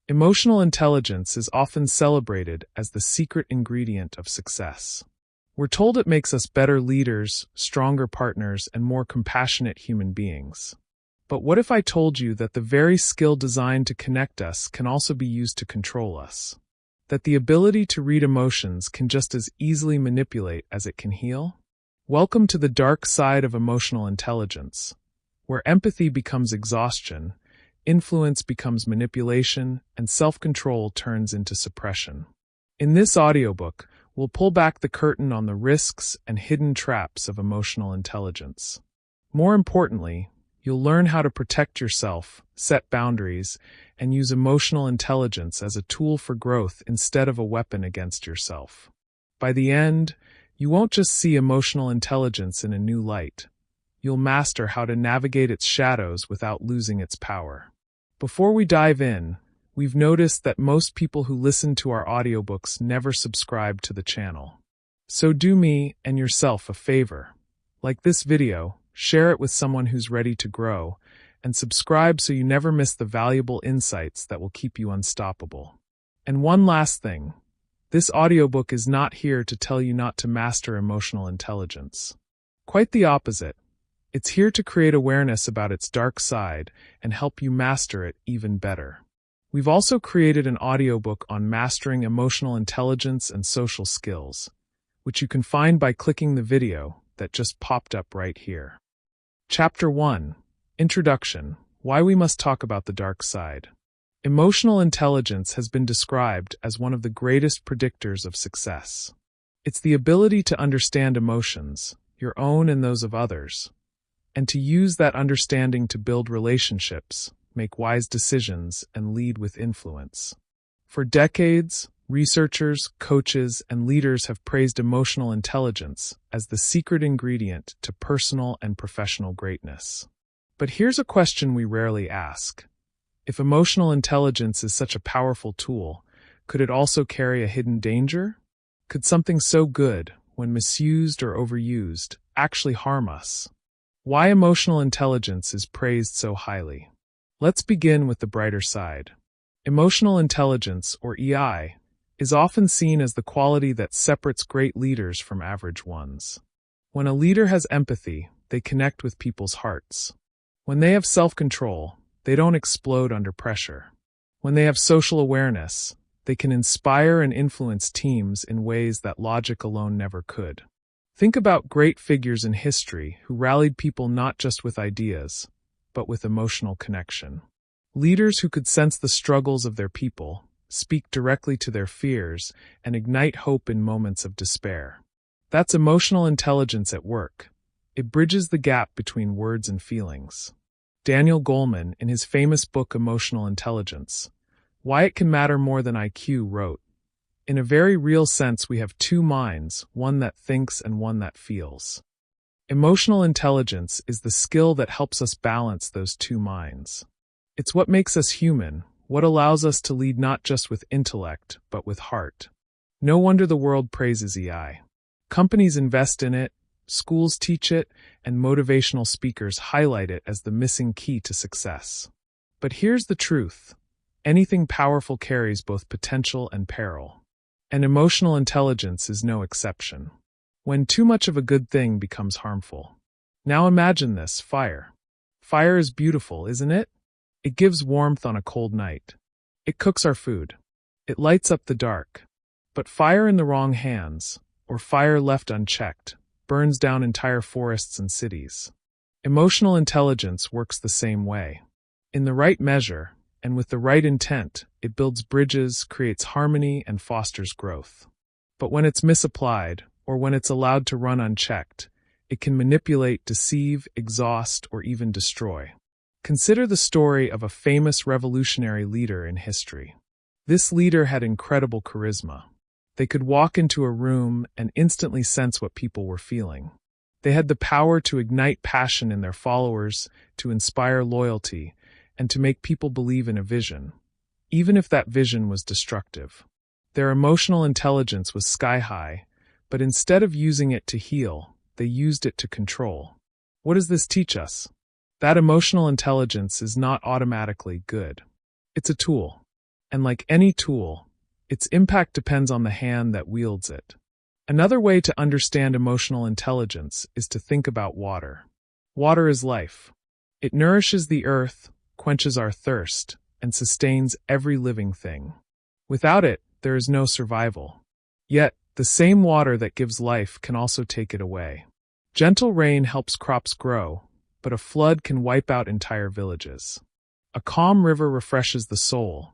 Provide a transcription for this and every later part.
Emotional intelligence is often celebrated as the secret ingredient of success. We're told it makes us better leaders, stronger partners, and more compassionate human beings. But what if I told you that the very skill designed to connect us can also be used to control us? That the ability to read emotions can just as easily manipulate as it can heal? Welcome to the dark side of emotional intelligence, where empathy becomes exhaustion, influence becomes manipulation, and self-control turns into suppression. In this audiobook, we'll pull back the curtain on the risks and hidden traps of emotional intelligence. More importantly, you'll learn how to protect yourself, set boundaries, and use emotional intelligence as a tool for growth instead of a weapon against yourself. By the end, you won't just see emotional intelligence in a new light. You'll master how to navigate its shadows without losing its power. Before we dive in, we've noticed that most people who listen to our audiobooks never subscribe to the channel. So do me and yourself a favor. Like this video, share it with someone who's ready to grow, and subscribe so you never miss the valuable insights that will keep you unstoppable. And one last thing, this audiobook is not here to tell you not to master emotional intelligence. Quite the opposite. It's here to create awareness about its dark side and help you master it even better. We've also created an audiobook on mastering emotional intelligence and social skills, which you can find by clicking the video that just popped up right here. Chapter 1: Introduction: Why we must talk about the dark side. Emotional intelligence has been described as one of the greatest predictors of success. It's the ability to understand emotions, your own and those of others, and to use that understanding to build relationships, make wise decisions, and lead with influence. For decades, researchers, coaches, and leaders have praised emotional intelligence as the secret ingredient to personal and professional greatness. But here's a question we rarely ask. If emotional intelligence is such a powerful tool, could it also carry a hidden danger? Could something so good, when misused or overused, actually harm us? Why emotional intelligence is praised so highly. Let's begin with the brighter side. Emotional intelligence, or EI, is often seen as the quality that separates great leaders from average ones. When a leader has empathy, they connect with people's hearts. When they have self-control, they don't explode under pressure. When they have social awareness, they can inspire and influence teams in ways that logic alone never could. Think about great figures in history who rallied people not just with ideas, but with emotional connection. Leaders who could sense the struggles of their people, speak directly to their fears, and ignite hope in moments of despair. That's emotional intelligence at work. It bridges the gap between words and feelings. Daniel Goleman, in his famous book Emotional Intelligence, Why It Can Matter More Than IQ, wrote, "In a very real sense, we have two minds, one that thinks and one that feels." Emotional intelligence is the skill that helps us balance those two minds. It's what makes us human, what allows us to lead not just with intellect, but with heart. No wonder the world praises EI. Companies invest in it, schools teach it, and motivational speakers highlight it as the missing key to success. But here's the truth. Anything powerful carries both potential and peril. And emotional intelligence is no exception. When too much of a good thing becomes harmful. Now imagine this: fire. Fire is beautiful, isn't it? It gives warmth on a cold night. It cooks our food. It lights up the dark. But fire in the wrong hands, or fire left unchecked, burns down entire forests and cities. Emotional intelligence works the same way. In the right measure, and with the right intent, it builds bridges, creates harmony, and fosters growth. But when it's misapplied, or when it's allowed to run unchecked, it can manipulate, deceive, exhaust, or even destroy. Consider the story of a famous revolutionary leader in history. This leader had incredible charisma. They could walk into a room and instantly sense what people were feeling. They had the power to ignite passion in their followers, to inspire loyalty, and to make people believe in a vision, even if that vision was destructive. Their emotional intelligence was sky-high, but instead of using it to heal, they used it to control. What does this teach us? That emotional intelligence is not automatically good. It's a tool. And like any tool, its impact depends on the hand that wields it. Another way to understand emotional intelligence is to think about water. Water is life. It nourishes the earth, quenches our thirst, and sustains every living thing. Without it, there is no survival. Yet, the same water that gives life can also take it away. Gentle rain helps crops grow, but a flood can wipe out entire villages. A calm river refreshes the soul,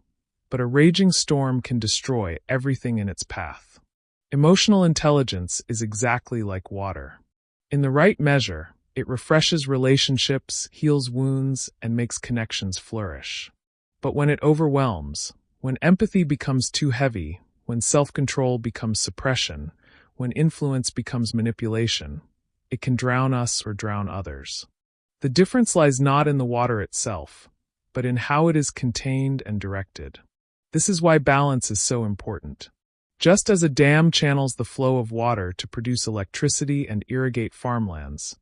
but a raging storm can destroy everything in its path. Emotional intelligence is exactly like water. In the right measure, it refreshes relationships, heals wounds, and makes connections flourish. But when it overwhelms, when empathy becomes too heavy, when self-control becomes suppression, when influence becomes manipulation, it can drown us or drown others. The difference lies not in the water itself, but in how it is contained and directed. This is why balance is so important. Just as a dam channels the flow of water to produce electricity and irrigate farmlands,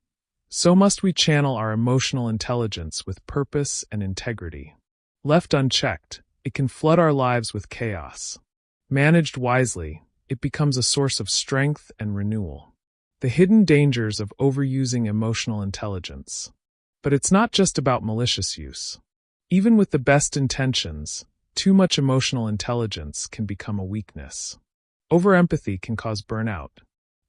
so must we channel our emotional intelligence with purpose and integrity. Left unchecked, it can flood our lives with chaos. Managed wisely, it becomes a source of strength and renewal. The hidden dangers of overusing emotional intelligence. But it's not just about malicious use. Even with the best intentions, too much emotional intelligence can become a weakness. Over-empathy can cause burnout.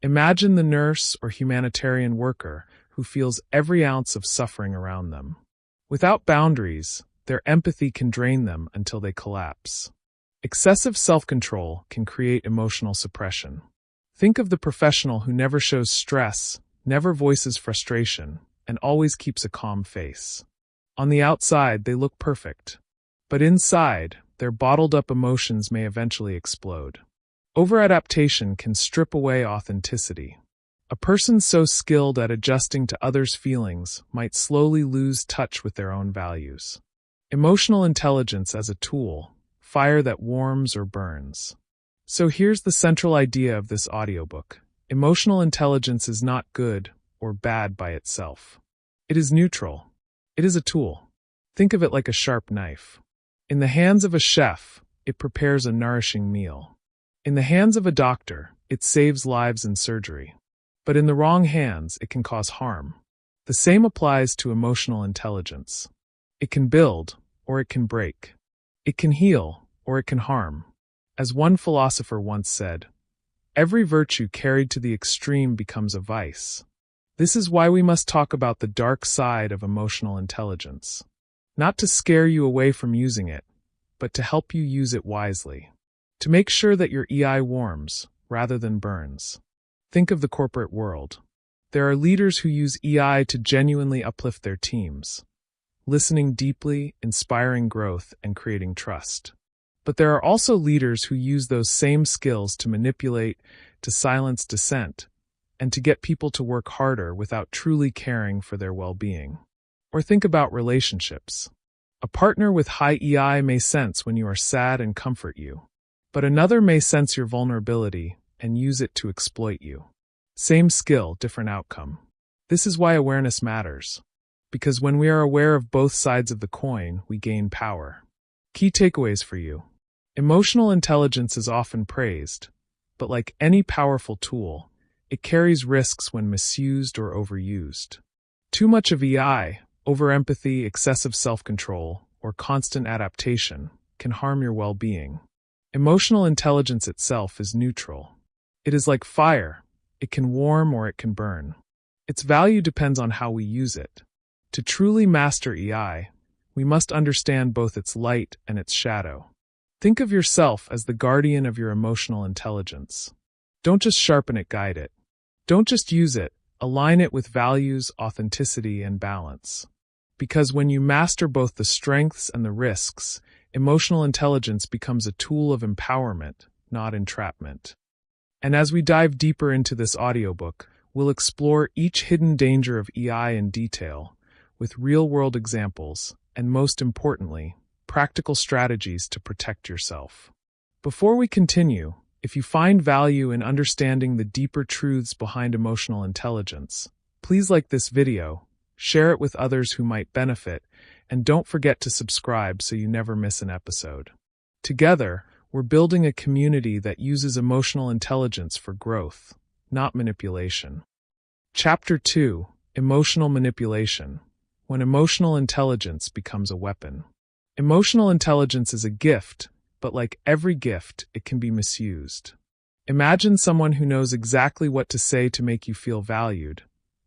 Imagine the nurse or humanitarian worker who feels every ounce of suffering around them. Without boundaries, their empathy can drain them until they collapse. Excessive self-control can create emotional suppression. Think of the professional who never shows stress, never voices frustration, and always keeps a calm face. On the outside, they look perfect. But inside, their bottled-up emotions may eventually explode. Over-adaptation can strip away authenticity. A person so skilled at adjusting to others' feelings might slowly lose touch with their own values. Emotional intelligence as a tool, fire that warms or burns. So here's the central idea of this audiobook. Emotional intelligence is not good or bad by itself. It is neutral. It is a tool. Think of it like a sharp knife. In the hands of a chef, it prepares a nourishing meal. In the hands of a doctor, it saves lives in surgery. But in the wrong hands, it can cause harm. The same applies to emotional intelligence. It can build, or it can break. It can heal, or it can harm. As one philosopher once said, every virtue carried to the extreme becomes a vice. This is why we must talk about the dark side of emotional intelligence. Not to scare you away from using it, but to help you use it wisely. To make sure that your EI warms, rather than burns. Think of the corporate world. There are leaders who use EI to genuinely uplift their teams, listening deeply, inspiring growth, and creating trust. But there are also leaders who use those same skills to manipulate, to silence dissent, and to get people to work harder without truly caring for their well-being. Or think about relationships. A partner with high EI may sense when you are sad and comfort you, but another may sense your vulnerability and use it to exploit you. Same skill, different outcome. This is why awareness matters. Because when we are aware of both sides of the coin, we gain power. Key takeaways for you. Emotional intelligence is often praised, but like any powerful tool, it carries risks when misused or overused. Too much of EI, over-empathy, excessive self-control, or constant adaptation can harm your well-being. Emotional intelligence itself is neutral. It is like fire. It can warm or it can burn. Its value depends on how we use it. To truly master EI, we must understand both its light and its shadow. Think of yourself as the guardian of your emotional intelligence. Don't just sharpen it, guide it. Don't just use it, align it with values, authenticity, and balance. Because when you master both the strengths and the risks, emotional intelligence becomes a tool of empowerment, not entrapment. And as we dive deeper into this audiobook, we'll explore each hidden danger of EI in detail, with real-world examples, and most importantly, practical strategies to protect yourself. Before we continue, if you find value in understanding the deeper truths behind emotional intelligence, please like this video, share it with others who might benefit, and don't forget to subscribe so you never miss an episode. Together, we're building a community that uses emotional intelligence for growth, not manipulation. Chapter 2: Emotional Manipulation. When emotional intelligence becomes a weapon. Emotional intelligence is a gift, but like every gift, it can be misused. Imagine someone who knows exactly what to say to make you feel valued,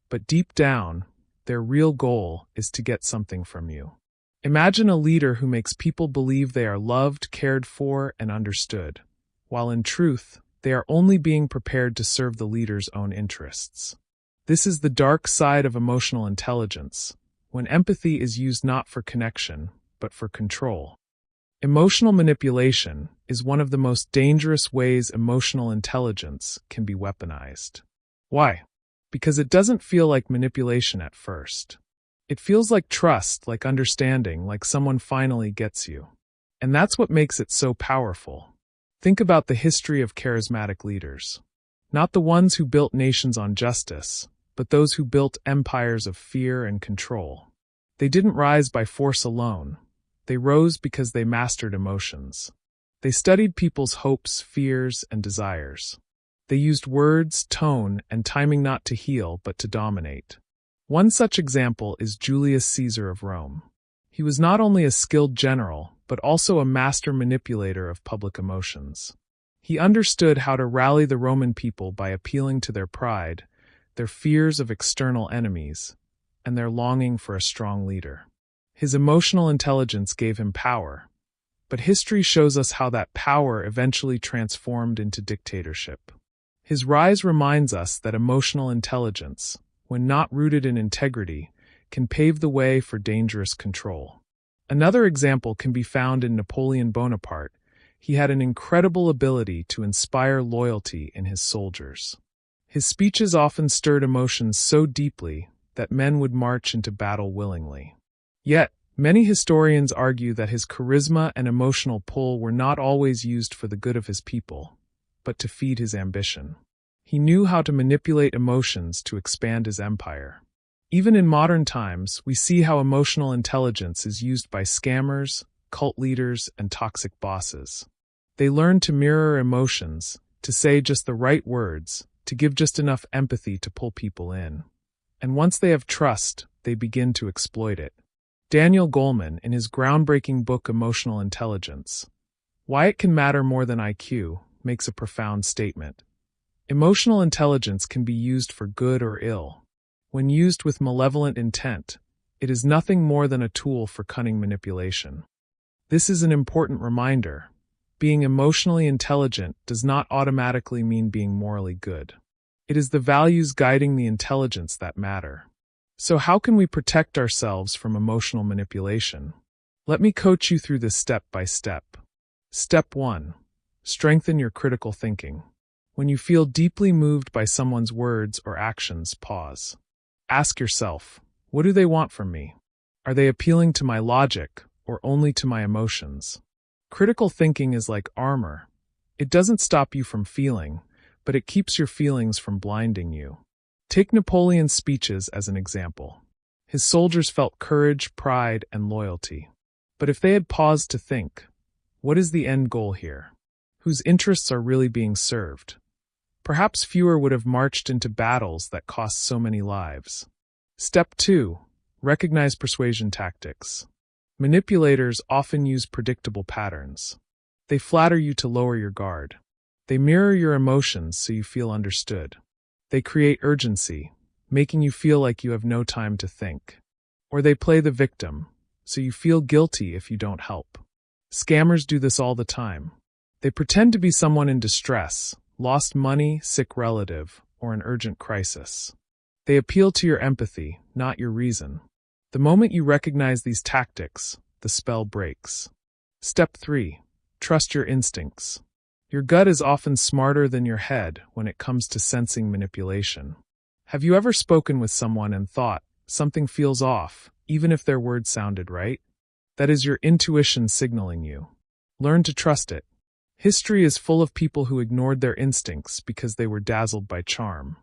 but deep down, their real goal is to get something from you. Imagine a leader who makes people believe they are loved, cared for, and understood, while in truth, they are only being prepared to serve the leader's own interests. This is the dark side of emotional intelligence, when empathy is used not for connection, but for control. Emotional manipulation is one of the most dangerous ways emotional intelligence can be weaponized. Why? Because it doesn't feel like manipulation at first. It feels like trust, like understanding, like someone finally gets you. And that's what makes it so powerful. Think about the history of charismatic leaders. Not the ones who built nations on justice, but those who built empires of fear and control. They didn't rise by force alone. They rose because they mastered emotions. They studied people's hopes, fears, and desires. They used words, tone, and timing not to heal, but to dominate. One such example is Julius Caesar of Rome. He was not only a skilled general, but also a master manipulator of public emotions. He understood how to rally the Roman people by appealing to their pride, their fears of external enemies, and their longing for a strong leader. His emotional intelligence gave him power, but history shows us how that power eventually transformed into dictatorship. His rise reminds us that emotional intelligence, when not rooted in integrity, can pave the way for dangerous control. Another example can be found in Napoleon Bonaparte. He had an incredible ability to inspire loyalty in his soldiers. His speeches often stirred emotions so deeply that men would march into battle willingly. Yet, many historians argue that his charisma and emotional pull were not always used for the good of his people, but to feed his ambition. He knew how to manipulate emotions to expand his empire. Even in modern times, we see how emotional intelligence is used by scammers, cult leaders, and toxic bosses. They learn to mirror emotions, to say just the right words, to give just enough empathy to pull people in. And once they have trust, they begin to exploit it. Daniel Goleman, in his groundbreaking book Emotional Intelligence, Why It Can Matter More Than IQ, makes a profound statement. Emotional intelligence can be used for good or ill. When used with malevolent intent, it is nothing more than a tool for cunning manipulation. This is an important reminder. Being emotionally intelligent does not automatically mean being morally good. It is the values guiding the intelligence that matter. So how can we protect ourselves from emotional manipulation? Let me coach you through this step by step. Step 1. Strengthen your critical thinking. When you feel deeply moved by someone's words or actions, pause. Ask yourself, what do they want from me? Are they appealing to my logic or only to my emotions? Critical thinking is like armor. It doesn't stop you from feeling, but it keeps your feelings from blinding you. Take Napoleon's speeches as an example. His soldiers felt courage, pride, and loyalty. But if they had paused to think, what is the end goal here? Whose interests are really being served? Perhaps fewer would have marched into battles that cost so many lives. Step 2. Recognize persuasion tactics. Manipulators often use predictable patterns. They flatter you to lower your guard. They mirror your emotions so you feel understood. They create urgency, making you feel like you have no time to think. Or they play the victim, so you feel guilty if you don't help. Scammers do this all the time. They pretend to be someone in distress, lost money, sick relative, or an urgent crisis. They appeal to your empathy, not your reason. The moment you recognize these tactics, the spell breaks. Step 3. Trust your instincts. Your gut is often smarter than your head when it comes to sensing manipulation. Have you ever spoken with someone and thought, something feels off, even if their words sounded right? That is your intuition signaling you. Learn to trust it. History is full of people who ignored their instincts because they were dazzled by charm.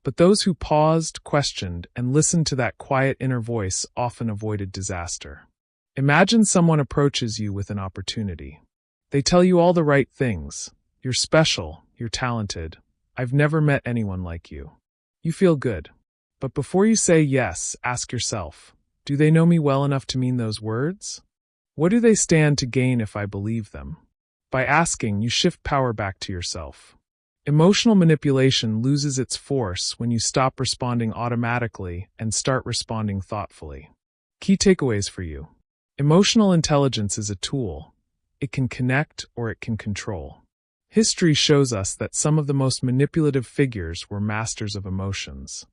But those who paused, questioned, and listened to that quiet inner voice often avoided disaster. Imagine someone approaches you with an opportunity. They tell you all the right things. You're special, you're talented. I've never met anyone like you. You feel good. But before you say yes, ask yourself, do they know me well enough to mean those words? What do they stand to gain if I believe them? By asking, you shift power back to yourself. Emotional manipulation loses its force when you stop responding automatically and start responding thoughtfully. Key takeaways for you. Emotional intelligence is a tool. It can connect or it can control. History shows us that some of the most manipulative figures were masters of emotions.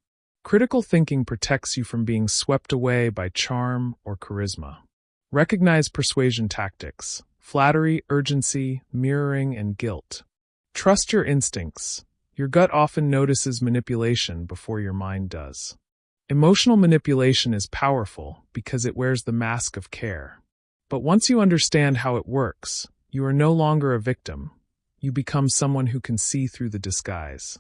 Critical thinking protects you from being swept away by charm or charisma. Recognize persuasion tactics: flattery, urgency, mirroring, and guilt. Trust your instincts. Your gut often notices manipulation before your mind does. Emotional manipulation is powerful because it wears the mask of care. But once you understand how it works, you are no longer a victim. You become someone who can see through the disguise.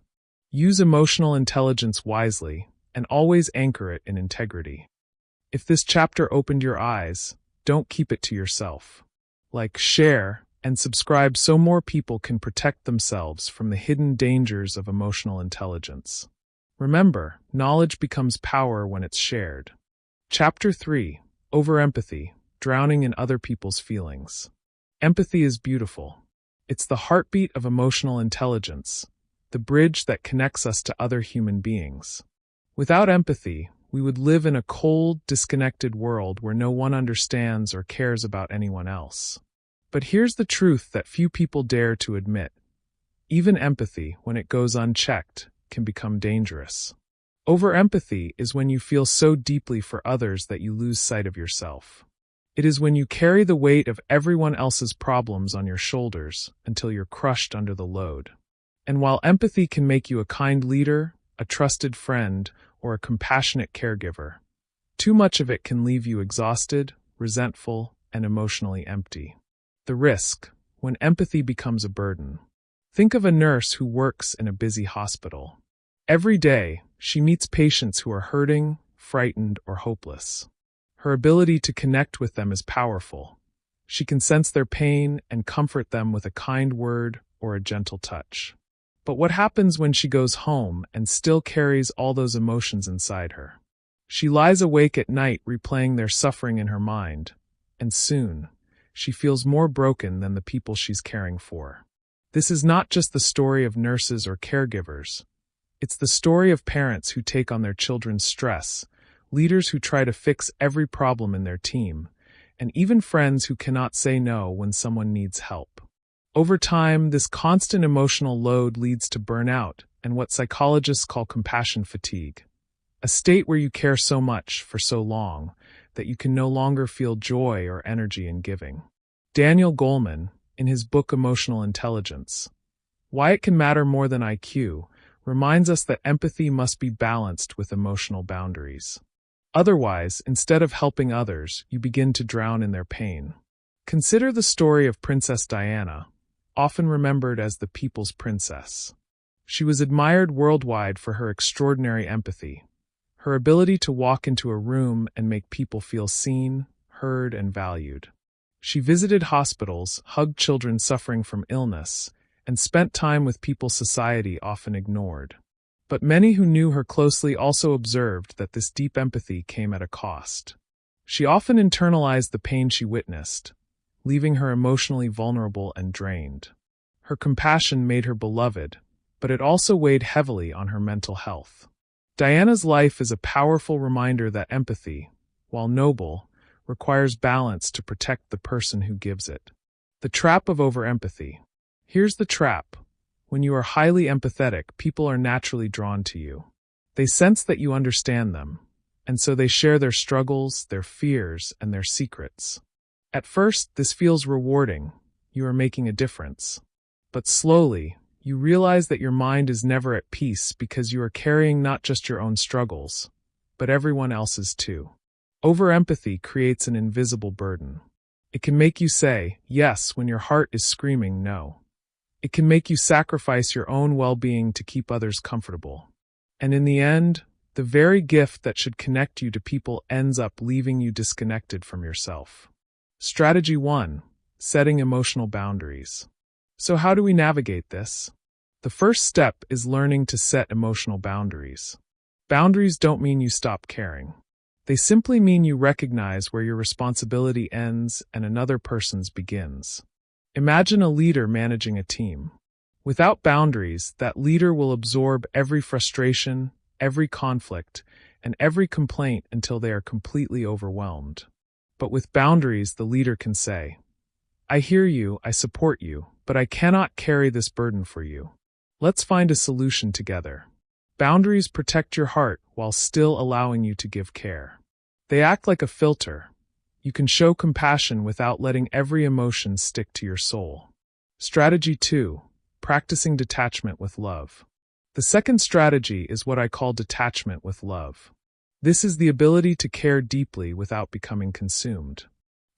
Use emotional intelligence wisely, and always anchor it in integrity. If this chapter opened your eyes, don't keep it to yourself. Like, share, and subscribe so more people can protect themselves from the hidden dangers of emotional intelligence. Remember, knowledge becomes power when it's shared. Chapter 3: Over-Empathy, Drowning in Other People's Feelings. Empathy is beautiful. It's the heartbeat of emotional intelligence, the bridge that connects us to other human beings. Without empathy, we would live in a cold, disconnected world where no one understands or cares about anyone else. But here's the truth that few people dare to admit. Even empathy, when it goes unchecked, can become dangerous. Over-empathy is when you feel so deeply for others that you lose sight of yourself. It is when you carry the weight of everyone else's problems on your shoulders until you're crushed under the load. And while empathy can make you a kind leader, a trusted friend, or a compassionate caregiver, too much of it can leave you exhausted, resentful, and emotionally empty. The risk: when empathy becomes a burden. Think of a nurse who works in a busy hospital. Every day, she meets patients who are hurting, frightened, or hopeless. Her ability to connect with them is powerful. She can sense their pain and comfort them with a kind word or a gentle touch. But what happens when she goes home and still carries all those emotions inside her? She lies awake at night replaying their suffering in her mind, and soon, she feels more broken than the people she's caring for. This is not just the story of nurses or caregivers. It's the story of parents who take on their children's stress, leaders who try to fix every problem in their team, and even friends who cannot say no when someone needs help. Over time, this constant emotional load leads to burnout and what psychologists call compassion fatigue, a state where you care so much for so long that you can no longer feel joy or energy in giving. Daniel Goleman, in his book Emotional Intelligence, Why It Can Matter More Than IQ, reminds us that empathy must be balanced with emotional boundaries. Otherwise, instead of helping others, you begin to drown in their pain. Consider the story of Princess Diana, often remembered as the people's princess. She was admired worldwide for her extraordinary empathy, her ability to walk into a room and make people feel seen, heard, and valued. She visited hospitals, hugged children suffering from illness, and spent time with people society often ignored. But many who knew her closely also observed that this deep empathy came at a cost. She often internalized the pain she witnessed, leaving her emotionally vulnerable and drained. Her compassion made her beloved, but it also weighed heavily on her mental health. Diana's life is a powerful reminder that empathy, while noble, requires balance to protect the person who gives it. The trap of over-empathy. Here's the trap. When you are highly empathetic, people are naturally drawn to you. They sense that you understand them, and so they share their struggles, their fears, and their secrets. At first, this feels rewarding. You are making a difference. But slowly, you realize that your mind is never at peace because you are carrying not just your own struggles, but everyone else's too. Over-empathy creates an invisible burden. It can make you say yes when your heart is screaming no. It can make you sacrifice your own well-being to keep others comfortable. And in the end, the very gift that should connect you to people ends up leaving you disconnected from yourself. Strategy 1. setting emotional boundaries. So how do we navigate this? The first step is learning to set emotional boundaries. Boundaries don't mean you stop caring. They simply mean you recognize where your responsibility ends and another person's begins. Imagine a leader managing a team. Without boundaries, that leader will absorb every frustration, every conflict, and every complaint until they are completely overwhelmed. But with boundaries, the leader can say, "I hear you, I support you, but I cannot carry this burden for you. Let's find a solution together." Boundaries protect your heart while still allowing you to give care. They act like a filter. You can show compassion without letting every emotion stick to your soul. Strategy 2. Practicing detachment with love. The second strategy is what I call detachment with love. This is the ability to care deeply without becoming consumed.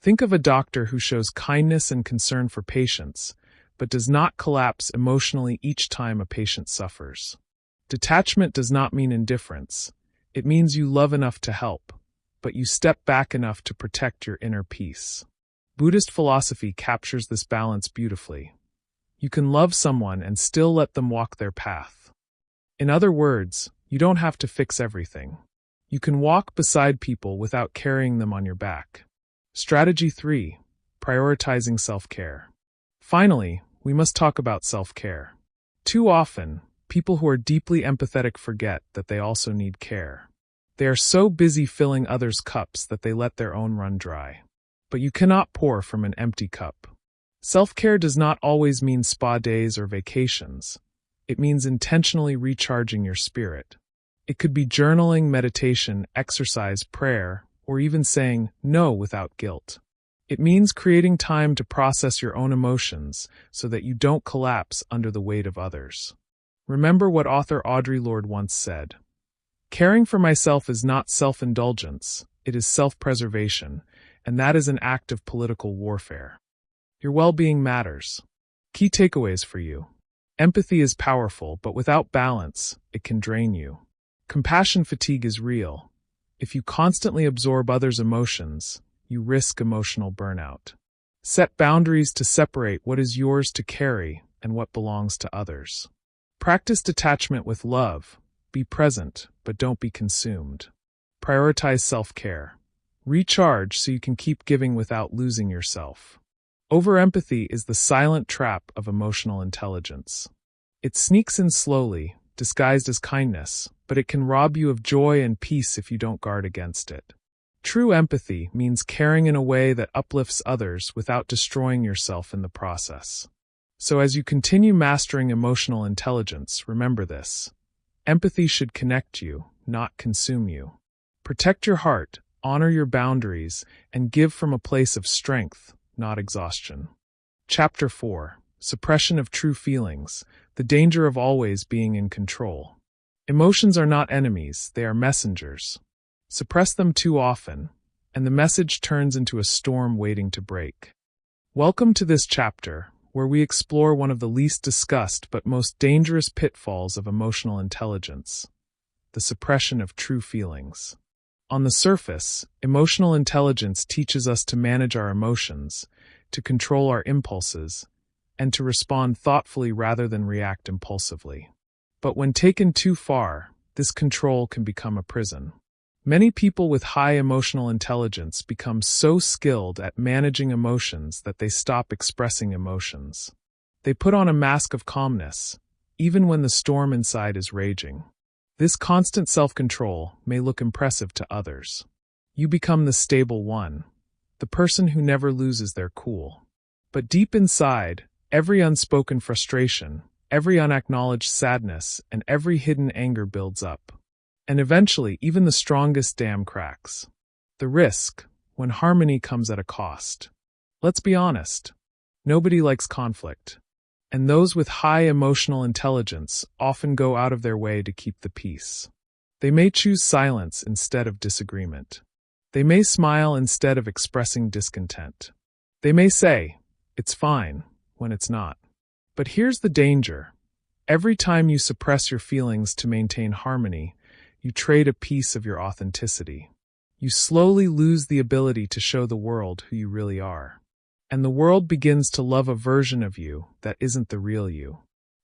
Think of a doctor who shows kindness and concern for patients, but does not collapse emotionally each time a patient suffers. Detachment does not mean indifference. It means you love enough to help, but you step back enough to protect your inner peace. Buddhist philosophy captures this balance beautifully. You can love someone and still let them walk their path. In other words, you don't have to fix everything. You can walk beside people without carrying them on your back. Strategy 3. Prioritizing self-care. Finally, we must talk about self-care. Too often, people who are deeply empathetic forget that they also need care. They are so busy filling others' cups that they let their own run dry. But you cannot pour from an empty cup. Self-care does not always mean spa days or vacations. It means intentionally recharging your spirit. It could be journaling, meditation, exercise, prayer, or even saying no without guilt. It means creating time to process your own emotions so that you don't collapse under the weight of others. Remember what author Audre Lorde once said, "Caring for myself is not self-indulgence, it is self-preservation, and that is an act of political warfare." Your well-being matters. Key takeaways for you. Empathy is powerful, but without balance, it can drain you. Compassion fatigue is real. If you constantly absorb others' emotions, you risk emotional burnout. Set boundaries to separate what is yours to carry and what belongs to others. Practice detachment with love. Be present, but don't be consumed. Prioritize self-care. Recharge so you can keep giving without losing yourself. Over-empathy is the silent trap of emotional intelligence. It sneaks in slowly, disguised as kindness, but it can rob you of joy and peace if you don't guard against it. True empathy means caring in a way that uplifts others without destroying yourself in the process. So as you continue mastering emotional intelligence, remember this. Empathy should connect you, not consume you. Protect your heart, honor your boundaries, and give from a place of strength, not exhaustion. Chapter 4. Suppression of True Feelings, the Danger of Always Being in Control. Emotions are not enemies, they are messengers. Suppress them too often, and the message turns into a storm waiting to break. Welcome to this chapter, where we explore one of the least discussed but most dangerous pitfalls of emotional intelligence, the suppression of true feelings. On the surface, emotional intelligence teaches us to manage our emotions, to control our impulses, and to respond thoughtfully rather than react impulsively. But when taken too far, this control can become a prison. Many people with high emotional intelligence become so skilled at managing emotions that they stop expressing emotions. They put on a mask of calmness, even when the storm inside is raging. This constant self-control may look impressive to others. You become the stable one, the person who never loses their cool. But deep inside, every unspoken frustration, every unacknowledged sadness, and every hidden anger builds up. And eventually, even the strongest dam cracks. The risk, when harmony comes at a cost. Let's be honest. Nobody likes conflict. And those with high emotional intelligence often go out of their way to keep the peace. They may choose silence instead of disagreement. They may smile instead of expressing discontent. They may say, "It's fine," when it's not. But here's the danger. Every time you suppress your feelings to maintain harmony, you trade a piece of your authenticity. You slowly lose the ability to show the world who you really are. and the world begins to love a version of you that isn't the real you.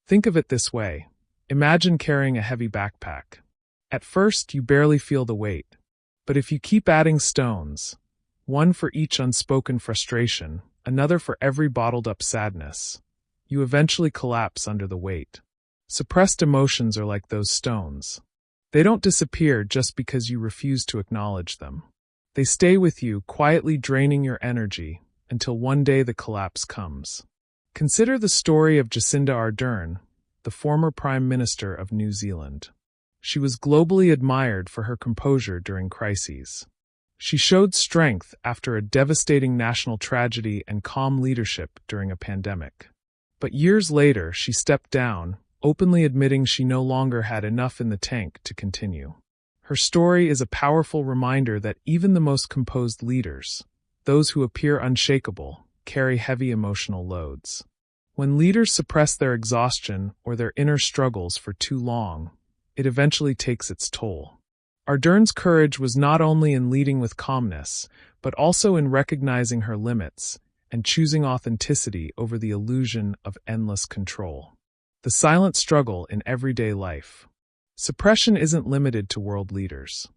Think of it this way. Imagine carrying a heavy backpack. At first, you barely feel the weight. But if you keep adding stones, one for each unspoken frustration, another for every bottled-up sadness, you eventually collapse under the weight. Suppressed emotions are like those stones. They don't disappear just because you refuse to acknowledge them. They stay with you, quietly draining your energy, until one day the collapse comes. Consider the story of Jacinda Ardern, the former Prime Minister of New Zealand. She was globally admired for her composure during crises. She showed strength after a devastating national tragedy and calm leadership during a pandemic. But years later, she stepped down, openly admitting she no longer had enough in the tank to continue. Her story is a powerful reminder that even the most composed leaders, those who appear unshakable, carry heavy emotional loads. When leaders suppress their exhaustion or their inner struggles for too long, it eventually takes its toll. Ardern's courage was not only in leading with calmness, but also in recognizing her limits and choosing authenticity over the illusion of endless control. The silent struggle in everyday life. Suppression isn't limited to world leaders.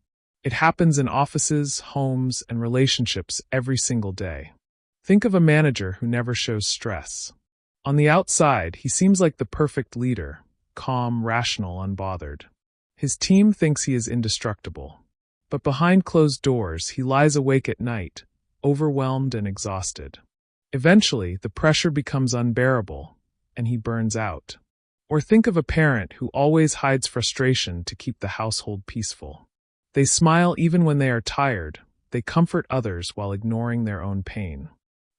It happens in offices, homes, and relationships every single day. Think of a manager who never shows stress. On the outside, he seems like the perfect leader, calm, rational, unbothered. His team thinks he is indestructible. But behind closed doors, he lies awake at night, overwhelmed and exhausted. Eventually, the pressure becomes unbearable, and he burns out. Or think of a parent who always hides frustration to keep the household peaceful. They smile even when they are tired, they comfort others while ignoring their own pain.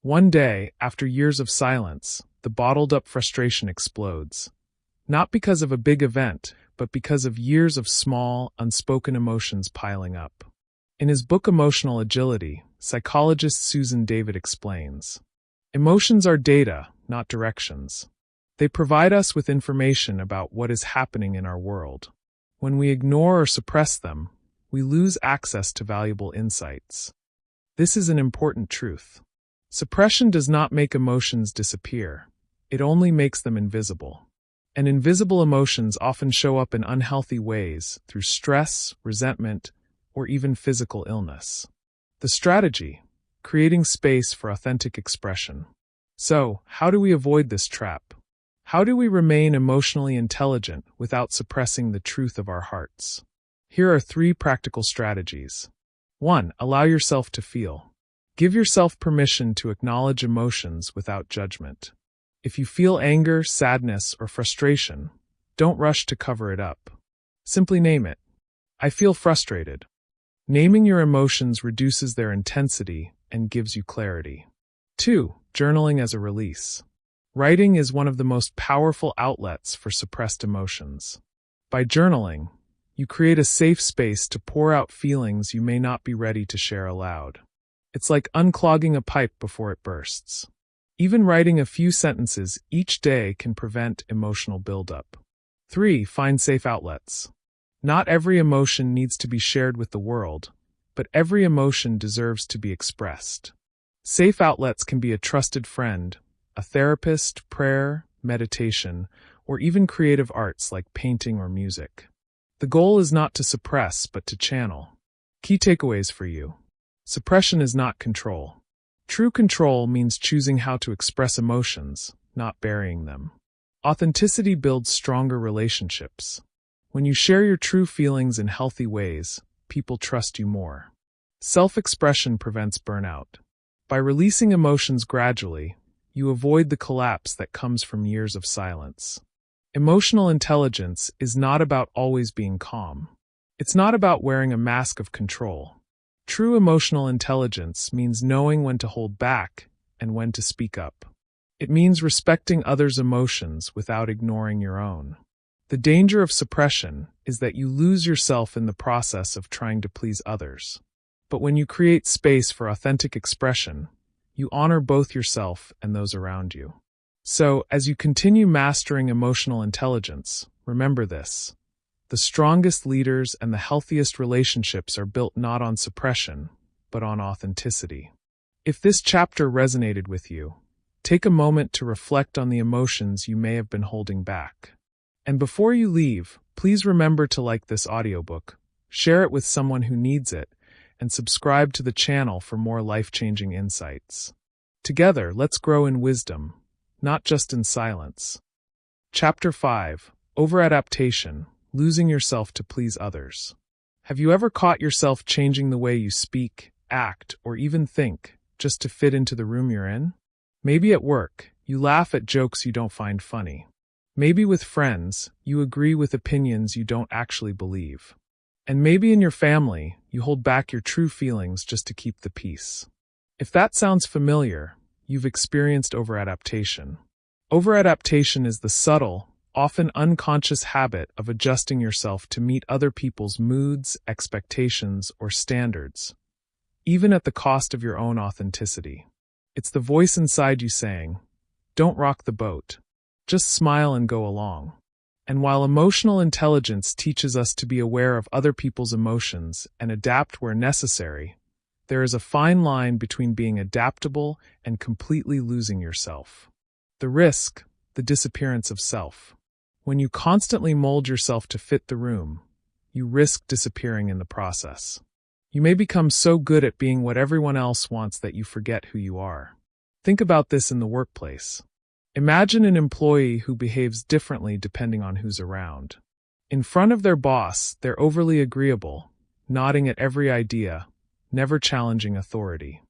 One day, after years of silence, the bottled-up frustration explodes. Not because of a big event, but because of years of small, unspoken emotions piling up. In his book Emotional Agility, psychologist Susan David explains, "Emotions are data, not directions. They provide us with information about what is happening in our world. When we ignore or suppress them, we lose access to valuable insights. This is an important truth. Suppression does not make emotions disappear. It only makes them invisible. And invisible emotions often show up in unhealthy ways through stress, resentment, or even physical illness. The strategy: creating space for authentic expression. So, how do we avoid this trap? How do we remain emotionally intelligent without suppressing the truth of our hearts? Here are 3 practical strategies. 1. Allow yourself to feel. Give yourself permission to acknowledge emotions without judgment. If you feel anger, sadness, or frustration, don't rush to cover it up. Simply name it. I feel frustrated. Naming your emotions reduces their intensity and gives you clarity. 2. Journaling as a release. Writing is one of the most powerful outlets for suppressed emotions. By journaling, you create a safe space to pour out feelings you may not be ready to share aloud. It's like unclogging a pipe before it bursts. Even writing a few sentences each day can prevent emotional buildup. 3. Find safe outlets. Not every emotion needs to be shared with the world, but every emotion deserves to be expressed. Safe outlets can be a trusted friend, a therapist, prayer, meditation, or even creative arts like painting or music. The goal is not to suppress, but to channel. Key takeaways for you. Suppression is not control. True control means choosing how to express emotions, not burying them. Authenticity builds stronger relationships. When you share your true feelings in healthy ways, people trust you more. Self-expression prevents burnout. By releasing emotions gradually, you avoid the collapse that comes from years of silence. Emotional intelligence is not about always being calm. It's not about wearing a mask of control. True emotional intelligence means knowing when to hold back and when to speak up. It means respecting others' emotions without ignoring your own. The danger of suppression is that you lose yourself in the process of trying to please others. But when you create space for authentic expression, you honor both yourself and those around you. So, as you continue mastering emotional intelligence, remember this. The strongest leaders and the healthiest relationships are built not on suppression, but on authenticity. If this chapter resonated with you, take a moment to reflect on the emotions you may have been holding back. And before you leave, please remember to like this audiobook, share it with someone who needs it, and subscribe to the channel for more life-changing insights. Together, let's grow in wisdom, not just in silence. Chapter 5, Over-Adaptation, Losing Yourself to Please Others. Have you ever caught yourself changing the way you speak, act, or even think, just to fit into the room you're in? Maybe at work, you laugh at jokes you don't find funny. Maybe with friends, you agree with opinions you don't actually believe. And maybe in your family, you hold back your true feelings just to keep the peace. If that sounds familiar, you've experienced over-adaptation. Over-adaptation is the subtle, often unconscious habit of adjusting yourself to meet other people's moods, expectations, or standards, even at the cost of your own authenticity. It's the voice inside you saying, "Don't rock the boat. Just smile and go along." And while emotional intelligence teaches us to be aware of other people's emotions and adapt where necessary, there is a fine line between being adaptable and completely losing yourself. The risk, the disappearance of self. When you constantly mold yourself to fit the room, you risk disappearing in the process. You may become so good at being what everyone else wants that you forget who you are. Think about this in the workplace. Imagine an employee who behaves differently depending on who's around. In front of their boss, they're overly agreeable, nodding at every idea, never challenging authority.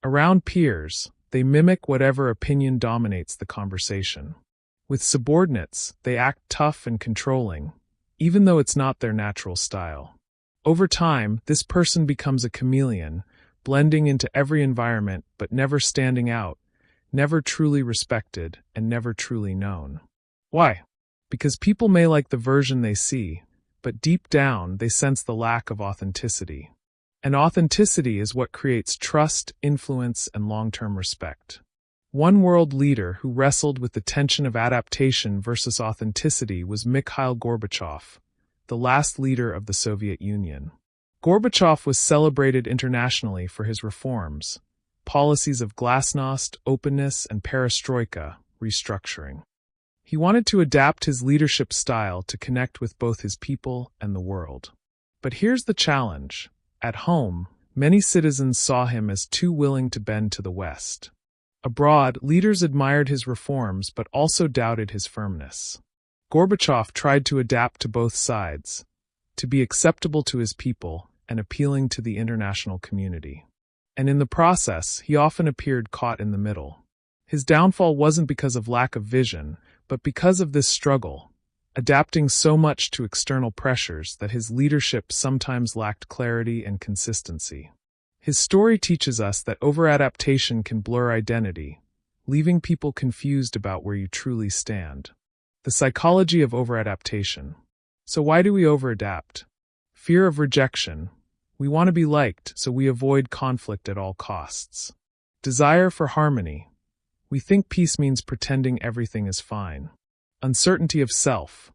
Around peers, they mimic whatever opinion dominates the conversation. With subordinates, they act tough and controlling, even though it's not their natural style. Over time, this person becomes a chameleon, blending into every environment but never standing out, never truly respected, and never truly known. Why? Because people may like the version they see, but deep down they sense the lack of authenticity. And authenticity is what creates trust, influence, and long-term respect. One world leader who wrestled with the tension of adaptation versus authenticity was Mikhail Gorbachev, the last leader of the Soviet Union. Gorbachev was celebrated internationally for his reforms, policies of glasnost, openness, and perestroika, restructuring. He wanted to adapt his leadership style to connect with both his people and the world. But here's the challenge. At home, many citizens saw him as too willing to bend to the West. Abroad, leaders admired his reforms but also doubted his firmness. Gorbachev tried to adapt to both sides, to be acceptable to his people and appealing to the international community. And in the process, he often appeared caught in the middle. His downfall wasn't because of lack of vision, but because of this struggle, adapting so much to external pressures that his leadership sometimes lacked clarity and consistency. His story teaches us that over-adaptation can blur identity, leaving people confused about where you truly stand. The psychology of over-adaptation. So why do we over-adapt? Fear of rejection. We want to be liked, so we avoid conflict at all costs. Desire for harmony. We think peace means pretending everything is fine. Uncertainty of self.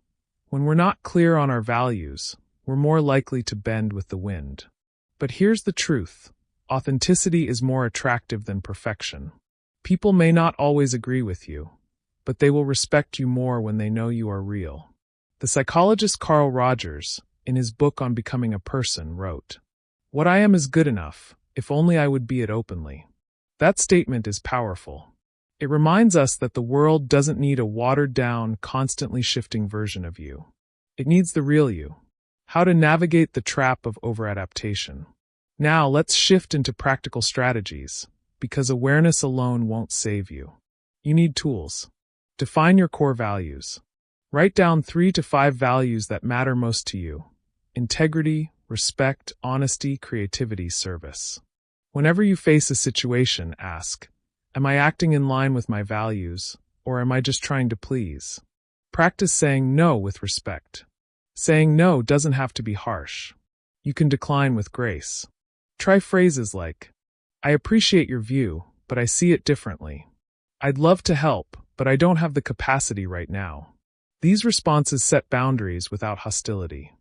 When we're not clear on our values, we're more likely to bend with the wind. But here's the truth. Authenticity is more attractive than perfection. People may not always agree with you, but they will respect you more when they know you are real. The psychologist Carl Rogers, in his book on becoming a person, wrote, "What I am is good enough, if only I would be it openly." That statement is powerful. It reminds us that the world doesn't need a watered-down, constantly shifting version of you. It needs the real you. How to navigate the trap of over-adaptation. Now let's shift into practical strategies, because awareness alone won't save you. You need tools. Define your core values. Write down 3 to 5 values that matter most to you. Integrity, respect, honesty, creativity, service. Whenever you face a situation, ask, am I acting in line with my values, or am I just trying to please? Practice saying no with respect. Saying no doesn't have to be harsh. You can decline with grace. Try phrases like, I appreciate your view, but I see it differently. I'd love to help, but I don't have the capacity right now. These responses set boundaries without hostility.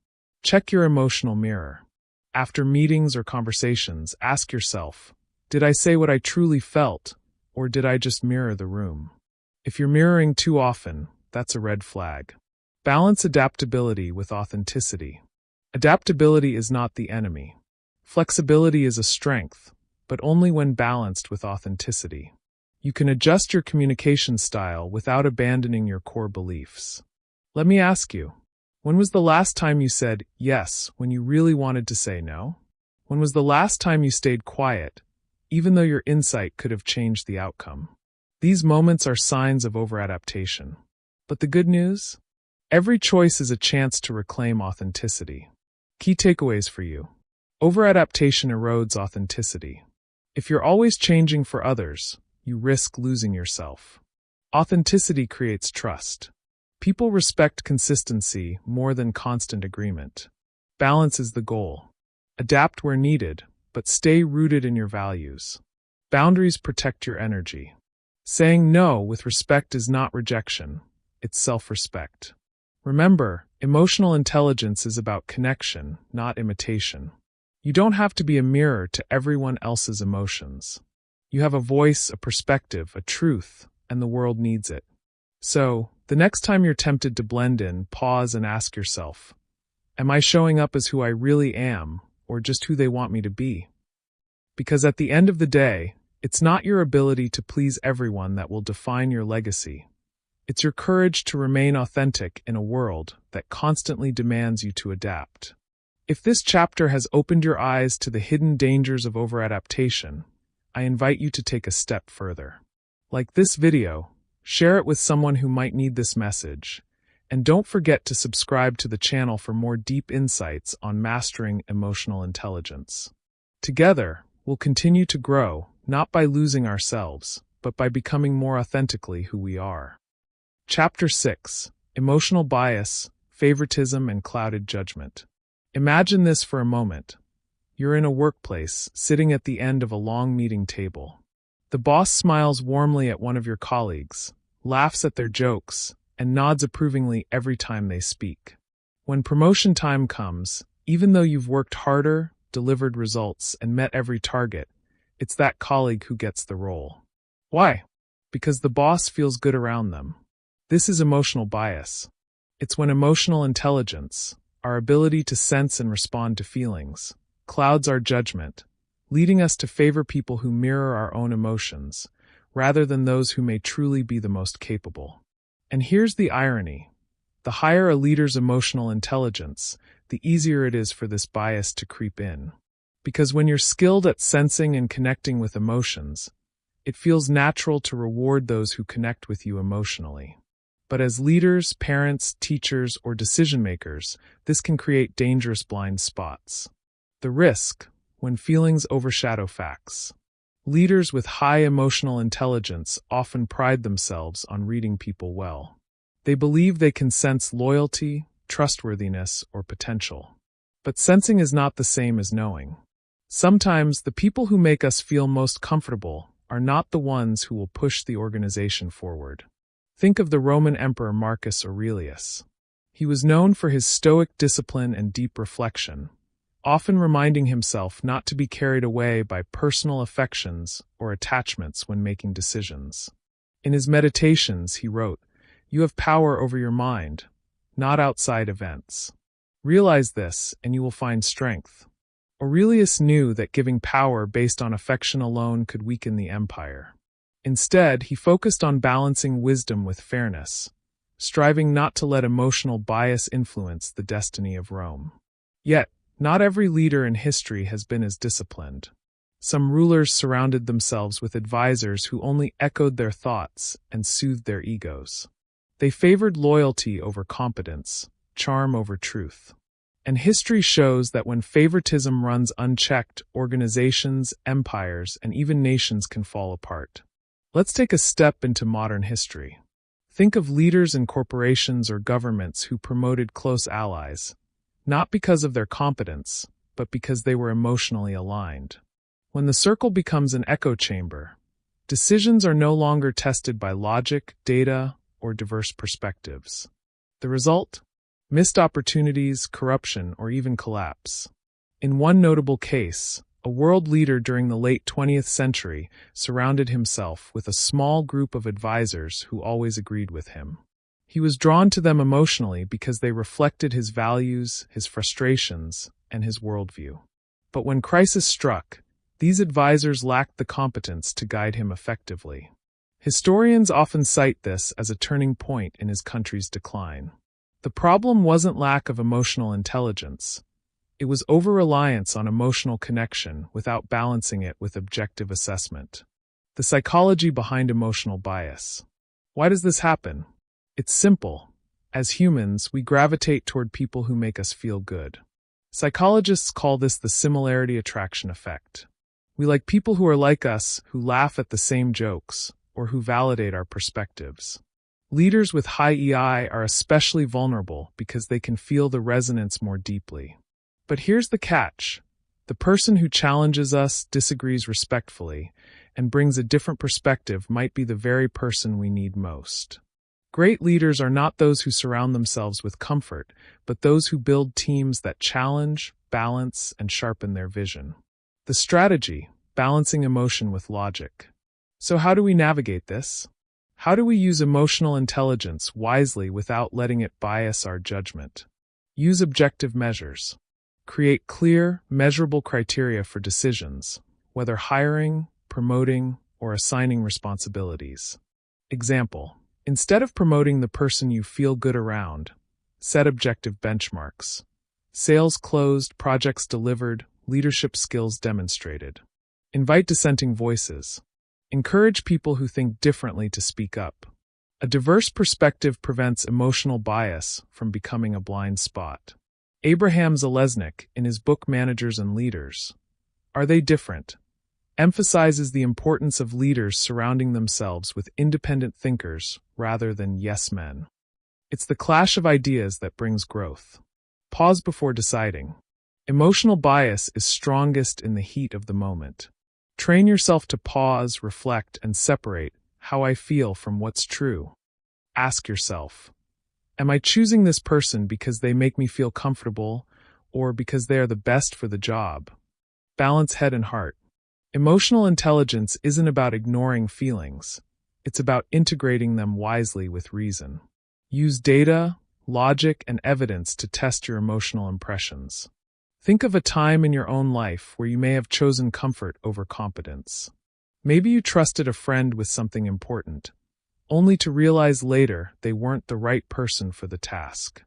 Check your emotional mirror. After meetings or conversations, ask yourself, Did I say what I truly felt, or did I just mirror the room? If you're mirroring too often, that's a red flag. Balance adaptability with authenticity. Adaptability is not the enemy. Flexibility is a strength, but only when balanced with authenticity. You can adjust your communication style without abandoning your core beliefs. Let me ask you, when was the last time you said yes when you really wanted to say no? When was the last time you stayed quiet, even though your insight could have changed the outcome? These moments are signs of over-adaptation. But the good news? Every choice is a chance to reclaim authenticity. Key takeaways for you. Over-adaptation erodes authenticity. If you're always changing for others, you risk losing yourself. Authenticity creates trust. People respect consistency more than constant agreement. Balance is the goal. Adapt where needed, but stay rooted in your values. Boundaries protect your energy. Saying no with respect is not rejection, it's self-respect. Remember, emotional intelligence is about connection, not imitation. You don't have to be a mirror to everyone else's emotions. You have a voice, a perspective, a truth, and the world needs it. So, the next time you're tempted to blend in, pause and ask yourself, am I showing up as who I really am, or just who they want me to be? Because at the end of the day, it's not your ability to please everyone that will define your legacy. It's your courage to remain authentic in a world that constantly demands you to adapt. If this chapter has opened your eyes to the hidden dangers of over-adaptation, I invite you to take a step further. Like this video, share it with someone who might need this message, and don't forget to subscribe to the channel for more deep insights on mastering emotional intelligence. Together, we'll continue to grow, not by losing ourselves, but by becoming more authentically who we are. Chapter 6: Emotional Bias, Favoritism, and Clouded Judgment. Imagine this for a moment. You're in a workplace, sitting at the end of a long meeting table. The boss smiles warmly at one of your colleagues, laughs at their jokes, and nods approvingly every time they speak. When promotion time comes, even though you've worked harder, delivered results, and met every target, it's that colleague who gets the role. Why? Because the boss feels good around them. This is emotional bias. It's when emotional intelligence, our ability to sense and respond to feelings, clouds our judgment, leading us to favor people who mirror our own emotions, rather than those who may truly be the most capable. And here's the irony. The higher a leader's emotional intelligence, the easier it is for this bias to creep in. Because when you're skilled at sensing and connecting with emotions, it feels natural to reward those who connect with you emotionally. But as leaders, parents, teachers, or decision-makers, this can create dangerous blind spots. The risk, when feelings overshadow facts. Leaders with high emotional intelligence often pride themselves on reading people well. They believe they can sense loyalty, trustworthiness, or potential. But sensing is not the same as knowing. Sometimes the people who make us feel most comfortable are not the ones who will push the organization forward. Think of the Roman Emperor Marcus Aurelius. He was known for his stoic discipline and deep reflection, often reminding himself not to be carried away by personal affections or attachments when making decisions. In his meditations, he wrote, "You have power over your mind, not outside events. Realize this, and you will find strength." Aurelius knew that giving power based on affection alone could weaken the empire. Instead, he focused on balancing wisdom with fairness, striving not to let emotional bias influence the destiny of Rome. Yet, not every leader in history has been as disciplined. Some rulers surrounded themselves with advisors who only echoed their thoughts and soothed their egos. They favored loyalty over competence, charm over truth. And history shows that when favoritism runs unchecked, organizations, empires, and even nations can fall apart. Let's take a step into modern history. Think of leaders in corporations or governments who promoted close allies, not because of their competence, but because they were emotionally aligned. When the circle becomes an echo chamber, decisions are no longer tested by logic, data, or diverse perspectives. The result? Missed opportunities, corruption, or even collapse. In one notable case, A world leader during the late 20th century surrounded himself with a small group of advisors who always agreed with him. He was drawn to them emotionally because they reflected his values, his frustrations, and his worldview. But when crisis struck, these advisors lacked the competence to guide him effectively. Historians often cite this as a turning point in his country's decline. The problem wasn't lack of emotional intelligence. It was over-reliance on emotional connection without balancing it with objective assessment. The psychology behind emotional bias. Why does this happen? It's simple. As humans, we gravitate toward people who make us feel good. Psychologists call this the similarity attraction effect. We like people who are like us, who laugh at the same jokes, or who validate our perspectives. Leaders with high EI are especially vulnerable because they can feel the resonance more deeply. But here's the catch. The person who challenges us, disagrees respectfully, and brings a different perspective might be the very person we need most. Great leaders are not those who surround themselves with comfort, but those who build teams that challenge, balance, and sharpen their vision. The strategy: balancing emotion with logic. So how do we navigate this? How do we use emotional intelligence wisely without letting it bias our judgment? Use objective measures. Create clear, measurable criteria for decisions, whether hiring, promoting, or assigning responsibilities. Example: instead of promoting the person you feel good around, set objective benchmarks. Sales closed, projects delivered, leadership skills demonstrated. Invite dissenting voices. Encourage people who think differently to speak up. A diverse perspective prevents emotional bias from becoming a blind spot. Abraham Zalesnik, in his book Managers and Leaders, Are They Different?, emphasizes the importance of leaders surrounding themselves with independent thinkers rather than yes men. It's the clash of ideas that brings growth. Pause before deciding. Emotional bias is strongest in the heat of the moment. Train yourself to pause, reflect, and separate how I feel from what's true. Ask yourself, am I choosing this person because they make me feel comfortable or because they are the best for the job? Balance head and heart. Emotional intelligence isn't about ignoring feelings. It's about integrating them wisely with reason. Use data, logic, and evidence to test your emotional impressions. Think of a time in your own life where you may have chosen comfort over competence. Maybe you trusted a friend with something important, only to realize later they weren't the right person for the task.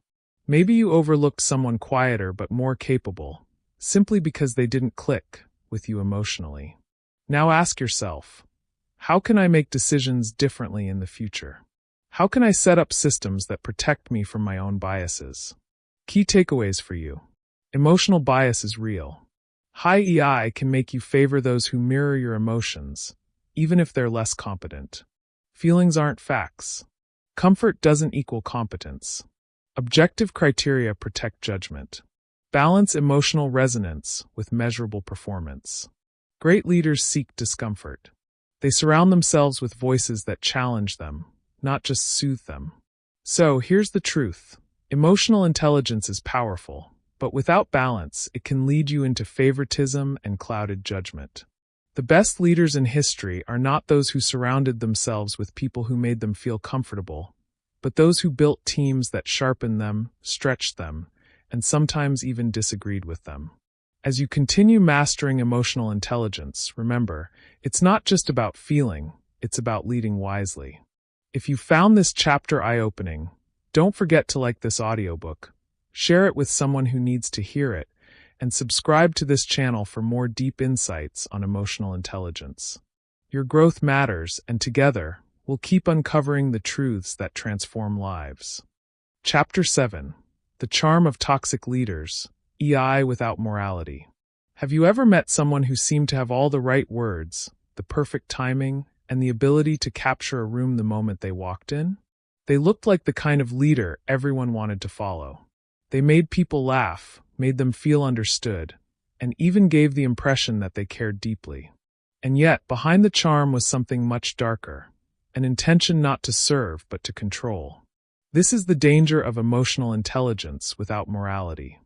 Maybe you overlooked someone quieter but more capable, simply because they didn't click with you emotionally. Now ask yourself, how can I make decisions differently in the future? How can I set up systems that protect me from my own biases? Key takeaways for you. Emotional bias is real. High EI can make you favor those who mirror your emotions, even if they're less competent. Feelings aren't facts. Comfort doesn't equal competence. Objective criteria protect judgment. Balance emotional resonance with measurable performance. Great leaders seek discomfort. They surround themselves with voices that challenge them, not just soothe them. So, here's the truth. Emotional intelligence is powerful, but without balance, it can lead you into favoritism and clouded judgment. The best leaders in history are not those who surrounded themselves with people who made them feel comfortable, but those who built teams that sharpened them, stretched them, and sometimes even disagreed with them. As you continue mastering emotional intelligence, remember, it's not just about feeling, it's about leading wisely. If you found this chapter eye-opening, don't forget to like this audiobook, share it with someone who needs to hear it, and subscribe to this channel for more deep insights on emotional intelligence. Your growth matters, and together, we'll keep uncovering the truths that transform lives. Chapter 7. The Charm of Toxic Leaders, EI Without Morality. Have you ever met someone who seemed to have all the right words, the perfect timing, and the ability to capture a room the moment they walked in? They looked like the kind of leader everyone wanted to follow. They made people laugh, made them feel understood, and even gave the impression that they cared deeply. And yet, behind the charm was something much darker, an intention not to serve but to control. This is the danger of emotional intelligence without morality.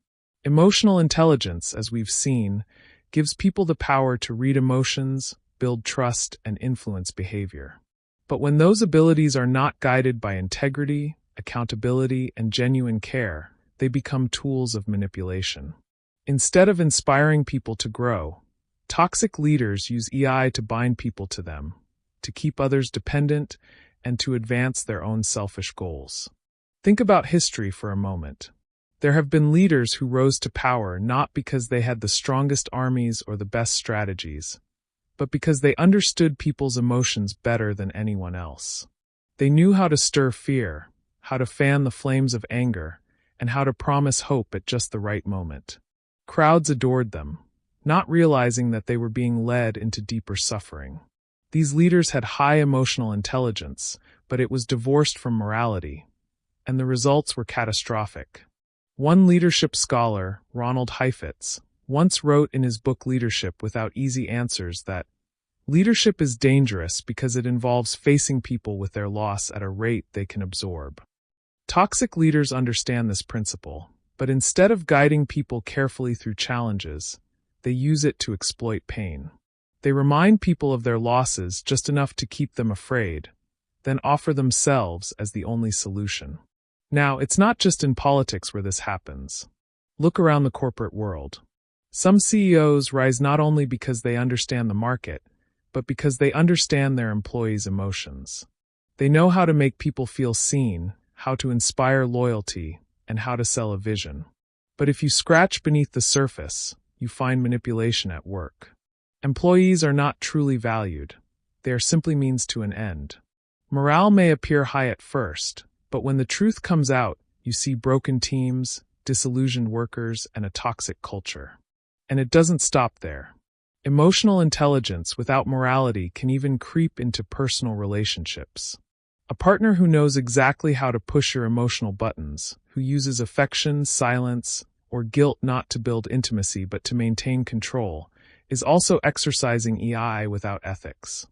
Emotional intelligence, as we've seen, gives people the power to read emotions, build trust, and influence behavior. But when those abilities are not guided by integrity, accountability, and genuine care, they become tools of manipulation. Instead of inspiring people to grow, toxic leaders use AI to bind people to them, to keep others dependent, and to advance their own selfish goals. Think about history for a moment. There have been leaders who rose to power not because they had the strongest armies or the best strategies, but because they understood people's emotions better than anyone else. They knew how to stir fear, how to fan the flames of anger, and how to promise hope at just the right moment. Crowds adored them, not realizing that they were being led into deeper suffering. These leaders had high emotional intelligence, but it was divorced from morality, and the results were catastrophic. One leadership scholar, Ronald Heifetz, once wrote in his book Leadership Without Easy Answers that leadership is dangerous because it involves facing people with their loss at a rate they can absorb. Toxic leaders understand this principle, but instead of guiding people carefully through challenges, they use it to exploit pain. They remind people of their losses just enough to keep them afraid, then offer themselves as the only solution. Now, it's not just in politics where this happens. Look around the corporate world. Some CEOs rise not only because they understand the market, but because they understand their employees' emotions. They know how to make people feel seen, how to inspire loyalty, and how to sell a vision. But if you scratch beneath the surface, you find manipulation at work. Employees are not truly valued. They are simply means to an end. Morale may appear high at first, but when the truth comes out, you see broken teams, disillusioned workers, and a toxic culture. And it doesn't stop there. Emotional intelligence without morality can even creep into personal relationships. A partner who knows exactly how to push your emotional buttons, who uses affection, silence, or guilt not to build intimacy but to maintain control, is also exercising AI without ethics.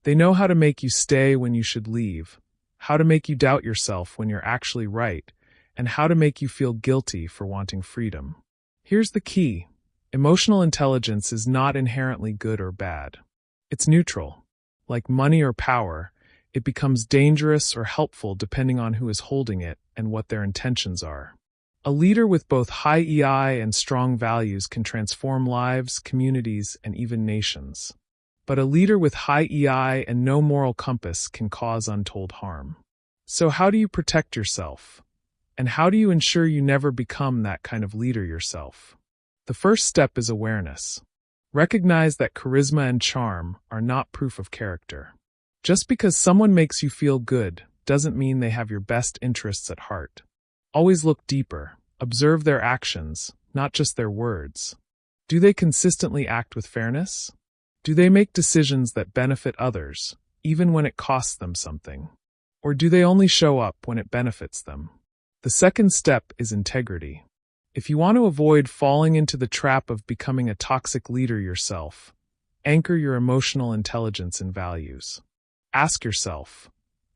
They know how to make you stay when you should leave, how to make you doubt yourself when you're actually right, and how to make you feel guilty for wanting freedom. Here's the key. Emotional intelligence is not inherently good or bad. It's neutral. Like money or power, it becomes dangerous or helpful depending on who is holding it and what their intentions are. A leader with both high EI and strong values can transform lives, communities, and even nations. But a leader with high EI and no moral compass can cause untold harm. So how do you protect yourself? And how do you ensure you never become that kind of leader yourself? The first step is awareness. Recognize that charisma and charm are not proof of character. Just because someone makes you feel good doesn't mean they have your best interests at heart. Always look deeper. Observe their actions, not just their words. Do they consistently act with fairness? Do they make decisions that benefit others, even when it costs them something? Or do they only show up when it benefits them? The second step is integrity. If you want to avoid falling into the trap of becoming a toxic leader yourself, anchor your emotional intelligence in values. Ask yourself,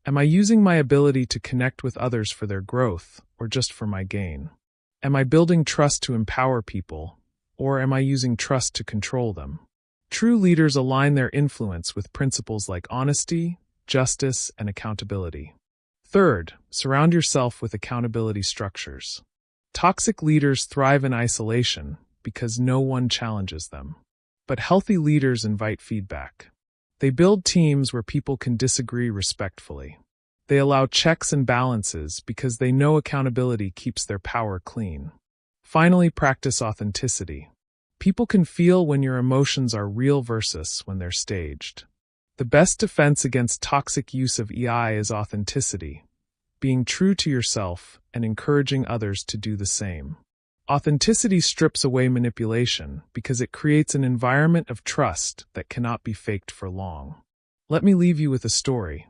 am I using my ability to connect with others for their growth, or just for my gain? Am I building trust to empower people, or am I using trust to control them? True leaders align their influence with principles like honesty, justice, and accountability. Third, surround yourself with accountability structures. Toxic leaders thrive in isolation because no one challenges them. But healthy leaders invite feedback. They build teams where people can disagree respectfully. They allow checks and balances because they know accountability keeps their power clean. Finally, practice authenticity. People can feel when your emotions are real versus when they're staged. The best defense against toxic use of AI is authenticity, being true to yourself and encouraging others to do the same. Authenticity strips away manipulation because it creates an environment of trust that cannot be faked for long. Let me leave you with a story.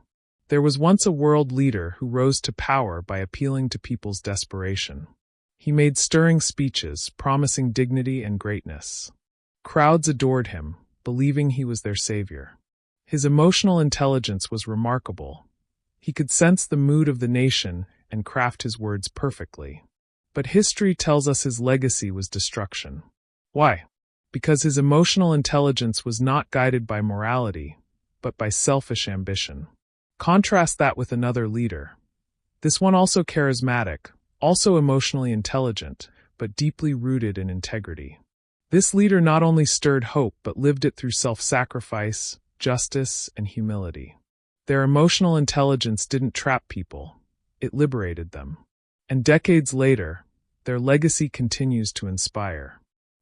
There was once a world leader who rose to power by appealing to people's desperation. He made stirring speeches, promising dignity and greatness. Crowds adored him, believing he was their savior. His emotional intelligence was remarkable. He could sense the mood of the nation and craft his words perfectly. But history tells us his legacy was destruction. Why? because his emotional intelligence was not guided by morality, but by selfish ambition. Contrast that with another leader. This one also charismatic, also emotionally intelligent, but deeply rooted in integrity. This leader not only stirred hope but lived it through self-sacrifice, justice, and humility. Their emotional intelligence didn't trap people, it liberated them. And decades later, their legacy continues to inspire.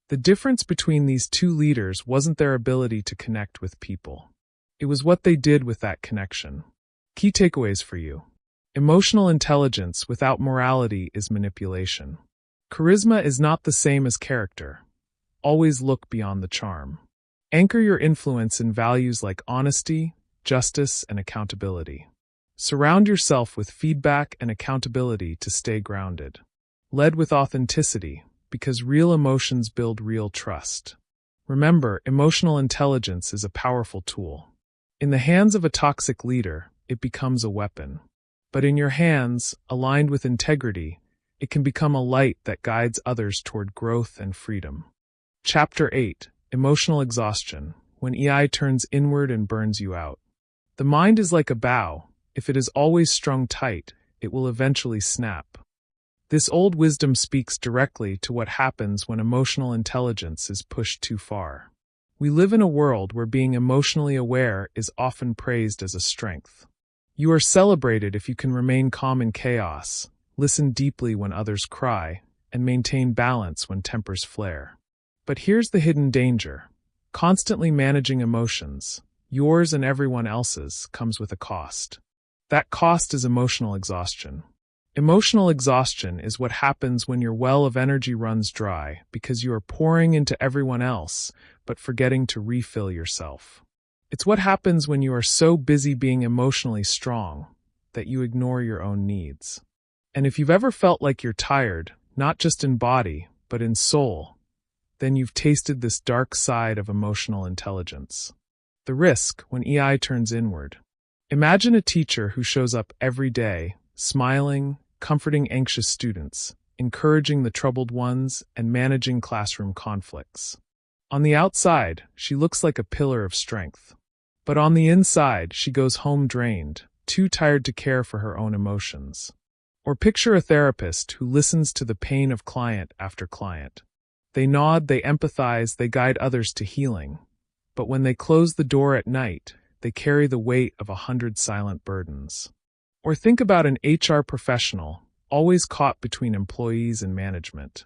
The difference between these two leaders wasn't their ability to connect with people. It was what they did with that connection. Key takeaways for you. Emotional intelligence without morality is manipulation. Charisma is not the same as character. Always look beyond the charm. Anchor your influence in values like honesty, justice, and accountability. Surround yourself with feedback and accountability to stay grounded. Lead with authenticity, because real emotions build real trust. Remember, emotional intelligence is a powerful tool. In the hands of a toxic leader, it becomes a weapon. But in your hands, aligned with integrity, it can become a light that guides others toward growth and freedom. Chapter 8. Emotional Exhaustion, when EI turns inward and burns you out. The mind is like a bow. If it is always strung tight, it will eventually snap. This old wisdom speaks directly to what happens when emotional intelligence is pushed too far. We live in a world where being emotionally aware is often praised as a strength. You are celebrated if you can remain calm in chaos, listen deeply when others cry, and maintain balance when tempers flare. But here's the hidden danger. Constantly managing emotions, yours and everyone else's, comes with a cost. That cost is emotional exhaustion. Emotional exhaustion is what happens when your well of energy runs dry because you are pouring into everyone else, but forgetting to refill yourself. It's what happens when you are so busy being emotionally strong that you ignore your own needs. And if you've ever felt like you're tired, not just in body, but in soul, then you've tasted this dark side of emotional intelligence. The risk when EI turns inward. Imagine a teacher who shows up every day, smiling, comforting anxious students, encouraging the troubled ones, and managing classroom conflicts. On the outside, she looks like a pillar of strength. But on the inside, she goes home drained, too tired to care for her own emotions. Or picture a therapist who listens to the pain of client after client. They nod, they empathize, they guide others to healing. But when they close the door at night, they carry the weight of 100 silent burdens. Or think about an HR professional, always caught between employees and management.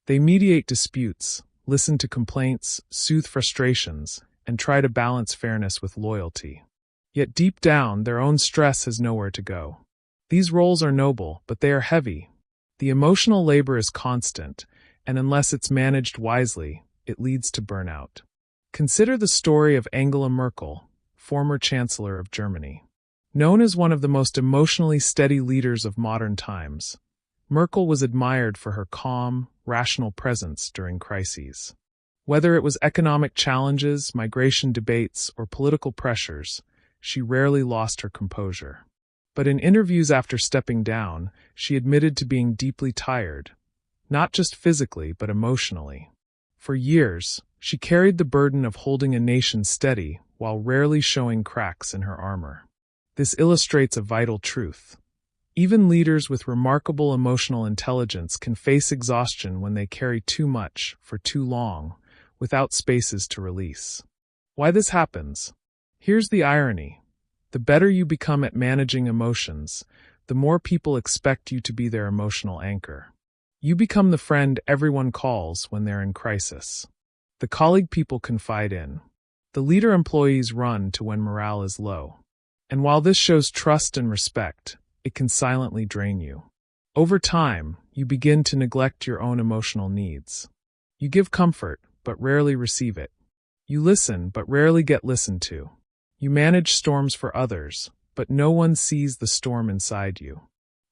They mediate disputes, listen to complaints, soothe frustrations, and try to balance fairness with loyalty. Yet deep down, their own stress has nowhere to go. These roles are noble, but they are heavy. The emotional labor is constant, and unless it's managed wisely, it leads to burnout. Consider the story of Angela Merkel, former Chancellor of Germany. Known as one of the most emotionally steady leaders of modern times, Merkel was admired for her calm, rational presence during crises. Whether it was economic challenges, migration debates, or political pressures, she rarely lost her composure. But in interviews after stepping down, she admitted to being deeply tired, not just physically but emotionally. For years, she carried the burden of holding a nation steady while rarely showing cracks in her armor. This illustrates a vital truth. Even leaders with remarkable emotional intelligence can face exhaustion when they carry too much for too long, without spaces to release. Why this happens? Here's the irony. The better you become at managing emotions, the more people expect you to be their emotional anchor. You become the friend everyone calls when they're in crisis. The colleague people confide in. The leader employees run to when morale is low. And while this shows trust and respect, it can silently drain you. Over time, you begin to neglect your own emotional needs. You give comfort, but rarely receive it. You listen, but rarely get listened to. You manage storms for others, but no one sees the storm inside you.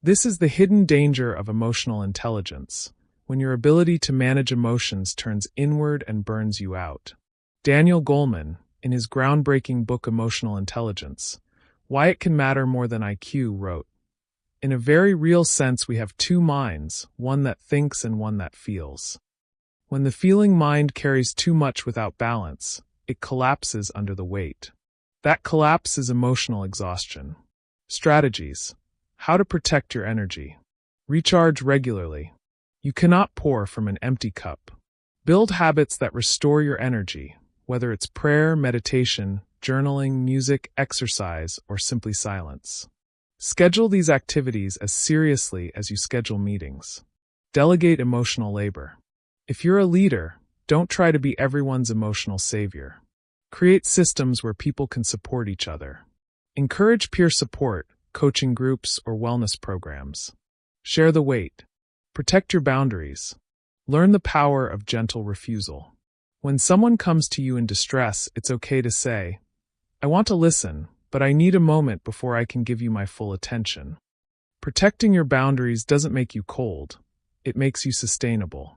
This is the hidden danger of emotional intelligence, when your ability to manage emotions turns inward and burns you out. Daniel Goleman, in his groundbreaking book Emotional Intelligence, Why It Can Matter More Than IQ, wrote, "In a very real sense, we have two minds, one that thinks and one that feels. When the feeling mind carries too much without balance, it collapses under the weight. That collapse is emotional exhaustion. Strategies. How to protect your energy. Recharge regularly. You cannot pour from an empty cup. Build habits that restore your energy, whether it's prayer, meditation, journaling, music, exercise, or simply silence. Schedule these activities as seriously as you schedule meetings. Delegate emotional labor. If you're a leader, don't try to be everyone's emotional savior. Create systems where people can support each other. Encourage peer support, coaching groups, or wellness programs. Share the weight. Protect your boundaries. Learn the power of gentle refusal. When someone comes to you in distress, it's okay to say, "I want to listen, but I need a moment before I can give you my full attention." Protecting your boundaries doesn't make you cold. It makes you sustainable.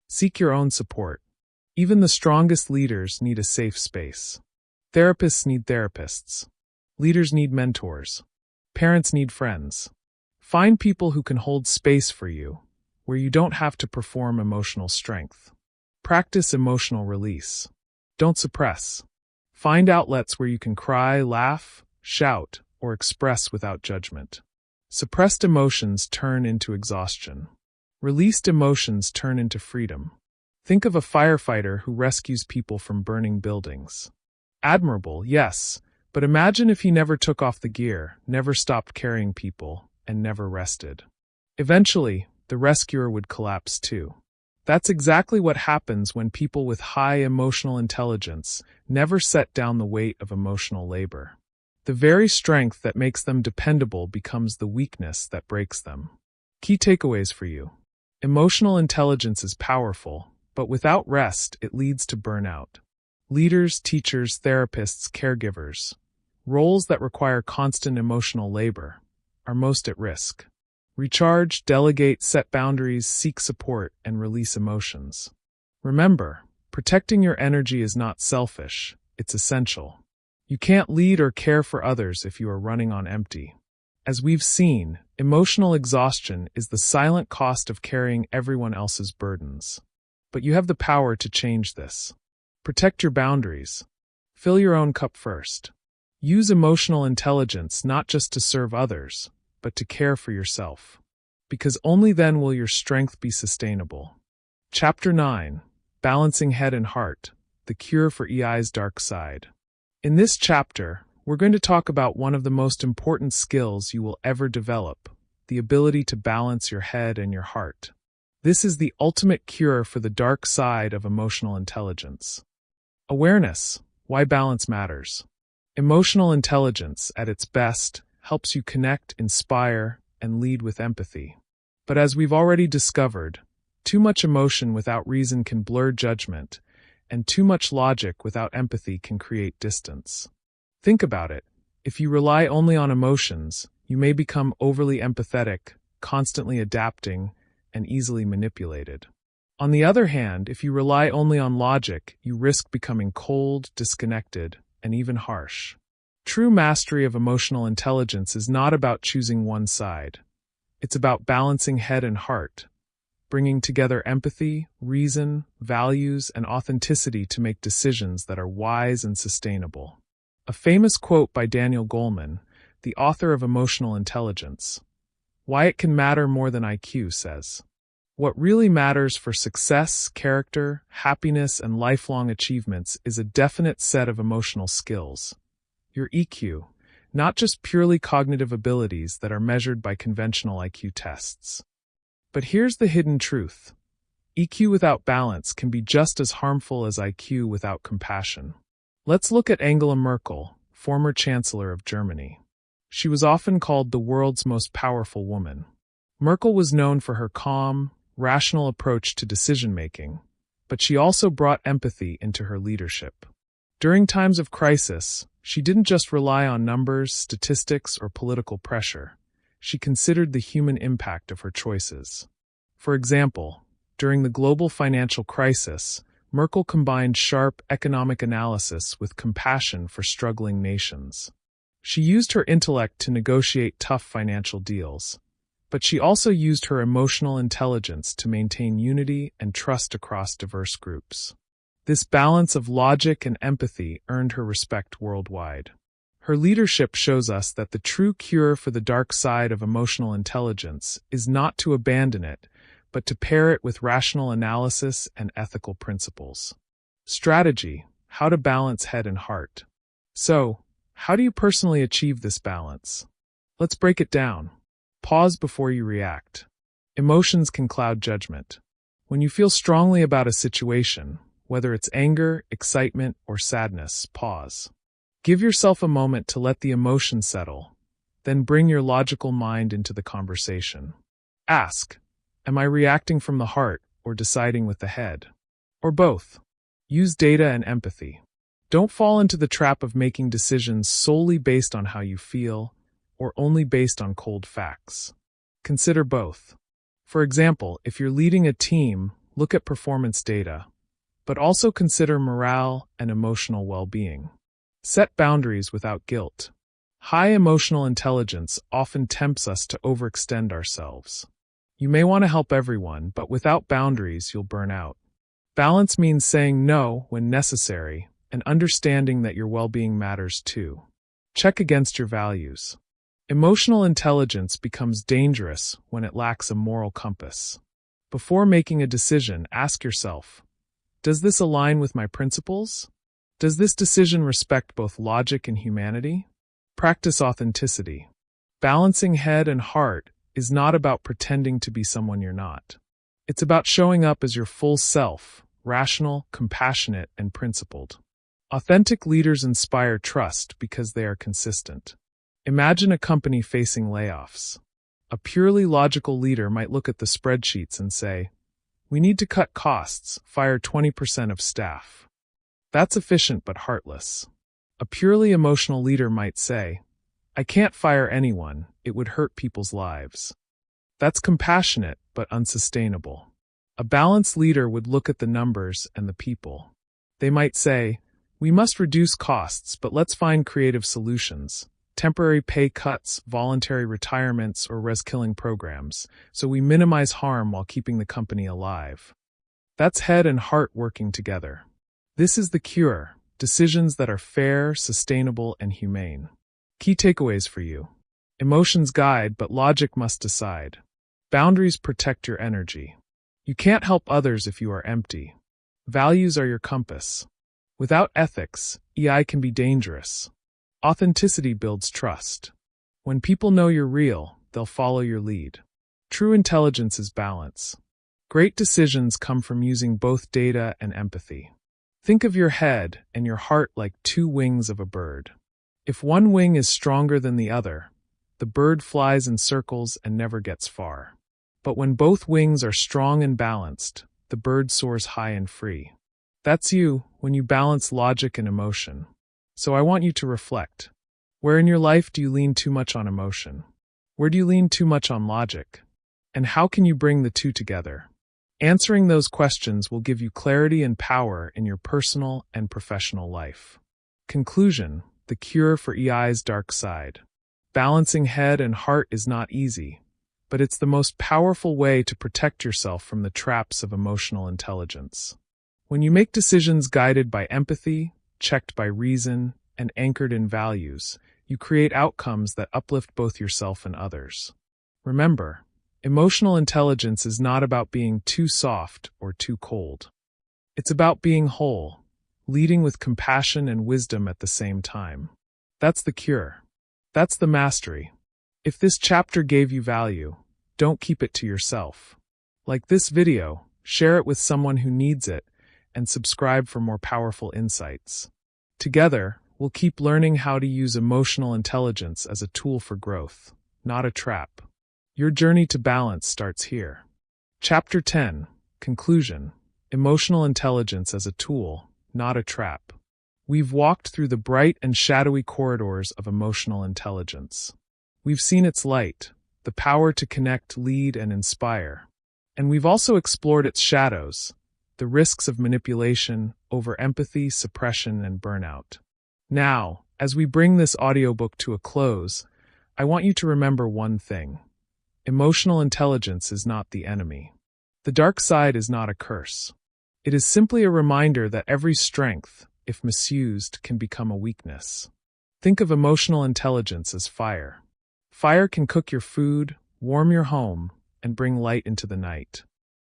Seek your own support. Even the strongest leaders need a safe space. Therapists need therapists. Leaders need mentors. Parents need friends. Find people who can hold space for you, where you don't have to perform emotional strength. Practice emotional release. Don't suppress. Find outlets where you can cry, laugh, shout, or express without judgment. Suppressed emotions turn into exhaustion. Released emotions turn into freedom. Think of a firefighter who rescues people from burning buildings. Admirable, yes, but imagine if he never took off the gear, never stopped carrying people, and never rested. Eventually, the rescuer would collapse too. That's exactly what happens when people with high emotional intelligence never set down the weight of emotional labor. The very strength that makes them dependable becomes the weakness that breaks them. Key takeaways for you. Emotional intelligence is powerful, but without rest, it leads to burnout. Leaders, teachers, therapists, caregivers, roles that require constant emotional labor, are most at risk. Recharge, delegate, set boundaries, seek support, and release emotions. Remember, protecting your energy is not selfish, it's essential. You can't lead or care for others if you are running on empty. As we've seen, emotional exhaustion is the silent cost of carrying everyone else's burdens. But you have the power to change this. Protect your boundaries. Fill your own cup first. Use emotional intelligence not just to serve others, but to care for yourself. Because only then will your strength be sustainable. Chapter 9. Balancing Head and Heart, the Cure for EI's Dark Side. In this chapter, we're going to talk about one of the most important skills you will ever develop, the ability to balance your head and your heart. This is the ultimate cure for the dark side of emotional intelligence. Awareness, why balance matters. Emotional intelligence, at its best, helps you connect, inspire, and lead with empathy. But as we've already discovered, too much emotion without reason can blur judgment, and too much logic without empathy can create distance. Think about it. If you rely only on emotions, you may become overly empathetic, constantly adapting, and easily manipulated. On the other hand, if you rely only on logic, you risk becoming cold, disconnected, and even harsh. True mastery of emotional intelligence is not about choosing one side. It's about balancing head and heart, bringing together empathy, reason, values, and authenticity to make decisions that are wise and sustainable. A famous quote by Daniel Goleman, the author of Emotional Intelligence, Why It Can Matter More Than IQ, says, "What really matters for success, character, happiness, and lifelong achievements is a definite set of emotional skills. Your EQ, not just purely cognitive abilities that are measured by conventional IQ tests." But here's the hidden truth. EQ without balance can be just as harmful as IQ without compassion. Let's look at Angela Merkel, former Chancellor of Germany. She was often called the world's most powerful woman. Merkel was known for her calm, rational approach to decision-making, but she also brought empathy into her leadership. During times of crisis, she didn't just rely on numbers, statistics, or political pressure. She considered the human impact of her choices. For example, during the global financial crisis, Merkel combined sharp economic analysis with compassion for struggling nations. She used her intellect to negotiate tough financial deals, but she also used her emotional intelligence to maintain unity and trust across diverse groups. This balance of logic and empathy earned her respect worldwide. Her leadership shows us that the true cure for the dark side of emotional intelligence is not to abandon it, but to pair it with rational analysis and ethical principles. Strategy: how to balance head and heart. So, how do you personally achieve this balance? Let's break it down. Pause before you react. Emotions can cloud judgment. When you feel strongly about a situation, whether it's anger, excitement, or sadness, pause. Give yourself a moment to let the emotion settle, then bring your logical mind into the conversation. Ask, am I reacting from the heart or deciding with the head? Or both? Use data and empathy. Don't fall into the trap of making decisions solely based on how you feel or only based on cold facts. Consider both. For example, if you're leading a team, look at performance data, but also consider morale and emotional well-being. Set boundaries without guilt. High emotional intelligence often tempts us to overextend ourselves. You may want to help everyone, but without boundaries, you'll burn out. Balance means saying no when necessary and understanding that your well-being matters too. Check against your values. Emotional intelligence becomes dangerous when it lacks a moral compass. Before making a decision, ask yourself, does this align with my principles? Does this decision respect both logic and humanity? Practice authenticity. Balancing head and heart is not about pretending to be someone you're not. It's about showing up as your full self, rational, compassionate, and principled. Authentic leaders inspire trust because they are consistent. Imagine a company facing layoffs. A purely logical leader might look at the spreadsheets and say, "We need to cut costs, fire 20% of staff." That's efficient but heartless. A purely emotional leader might say, "I can't fire anyone, it would hurt people's lives." That's compassionate but unsustainable. A balanced leader would look at the numbers and the people. They might say, "We must reduce costs, but let's find creative solutions. Temporary pay cuts, voluntary retirements, or res-killing programs, so we minimize harm while keeping the company alive." That's head and heart working together. This is the cure: decisions that are fair, sustainable, and humane. Key takeaways for you. Emotions guide, but logic must decide. Boundaries protect your energy. You can't help others if you are empty. Values are your compass. Without ethics, EI can be dangerous. Authenticity builds trust. When people know you're real, they'll follow your lead. True intelligence is balance. Great decisions come from using both data and empathy. Think of your head and your heart like two wings of a bird. If one wing is stronger than the other, the bird flies in circles and never gets far. But when both wings are strong and balanced, the bird soars high and free. That's you, when you balance logic and emotion. So I want you to reflect. Where in your life do you lean too much on emotion? Where do you lean too much on logic? And how can you bring the two together? Answering those questions will give you clarity and power in your personal and professional life. Conclusion: the cure for EI's dark side. Balancing head and heart is not easy, but it's the most powerful way to protect yourself from the traps of emotional intelligence. When you make decisions guided by empathy, checked by reason, and anchored in values, you create outcomes that uplift both yourself and others. Remember, emotional intelligence is not about being too soft or too cold. It's about being whole, leading with compassion and wisdom at the same time. That's the cure. That's the mastery. If this chapter gave you value, don't keep it to yourself. Like this video, share it with someone who needs it, and subscribe for more powerful insights. Together, we'll keep learning how to use emotional intelligence as a tool for growth, not a trap. Your journey to balance starts here. Chapter 10, Conclusion: Emotional Intelligence as a Tool, Not a Trap. We've walked through the bright and shadowy corridors of emotional intelligence. We've seen its light, the power to connect, lead, and inspire. And we've also explored its shadows, the risks of manipulation, over-empathy, suppression, and burnout. Now, as we bring this audiobook to a close, I want you to remember one thing. Emotional intelligence is not the enemy. The dark side is not a curse. It is simply a reminder that every strength, if misused, can become a weakness. Think of emotional intelligence as fire. Fire can cook your food, warm your home, and bring light into the night.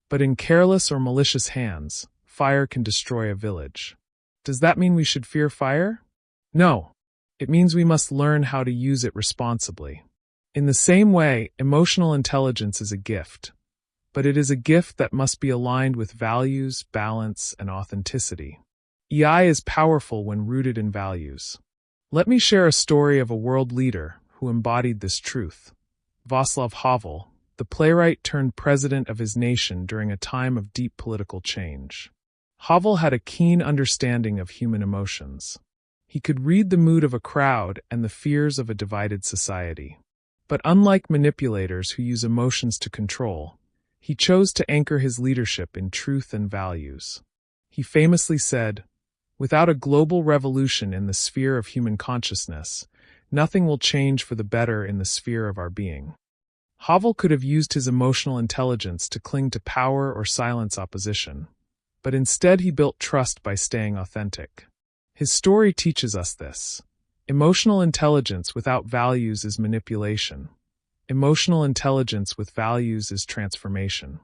But in careless or malicious hands, fire can destroy a village. Does that mean we should fear fire? No. It means we must learn how to use it responsibly. In the same way, emotional intelligence is a gift. But it is a gift that must be aligned with values, balance, and authenticity. EI is powerful when rooted in values. Let me share a story of a world leader who embodied this truth. Václav Havel, the playwright turned president of his nation during a time of deep political change. Havel had a keen understanding of human emotions. He could read the mood of a crowd and the fears of a divided society. But unlike manipulators who use emotions to control, he chose to anchor his leadership in truth and values. He famously said, "Without a global revolution in the sphere of human consciousness, nothing will change for the better in the sphere of our being." Havel could have used his emotional intelligence to cling to power or silence opposition, but instead he built trust by staying authentic. His story teaches us this. Emotional intelligence without values is manipulation. Emotional intelligence with values is transformation.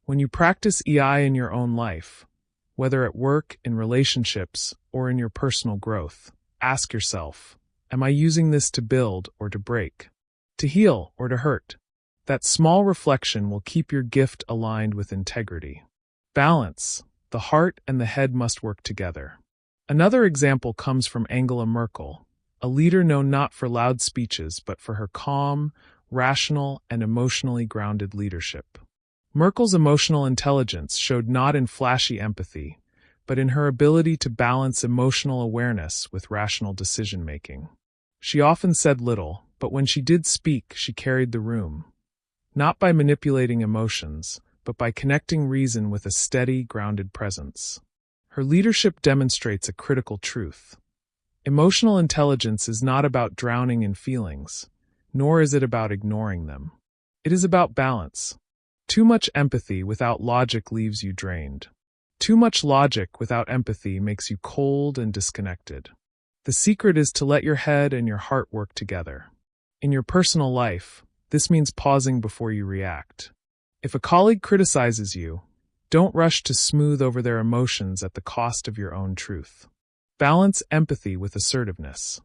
When you practice EI in your own life, whether at work, in relationships, or in your personal growth, ask yourself, am I using this to build or to break? To heal or to hurt? That small reflection will keep your gift aligned with integrity. Balance. The heart and the head must work together. Another example comes from Angela Merkel, a leader known not for loud speeches but for her calm, rational, and emotionally grounded leadership. Merkel's emotional intelligence showed not in flashy empathy, but in her ability to balance emotional awareness with rational decision-making. She often said little, but when she did speak, she carried the room. Not by manipulating emotions, but by connecting reason with a steady, grounded presence. Her leadership demonstrates a critical truth. Emotional intelligence is not about drowning in feelings, nor is it about ignoring them. It is about balance. Too much empathy without logic leaves you drained. Too much logic without empathy makes you cold and disconnected. The secret is to let your head and your heart work together. In your personal life, this means pausing before you react. If a colleague criticizes you, don't rush to smooth over their emotions at the cost of your own truth. Balance empathy with assertiveness.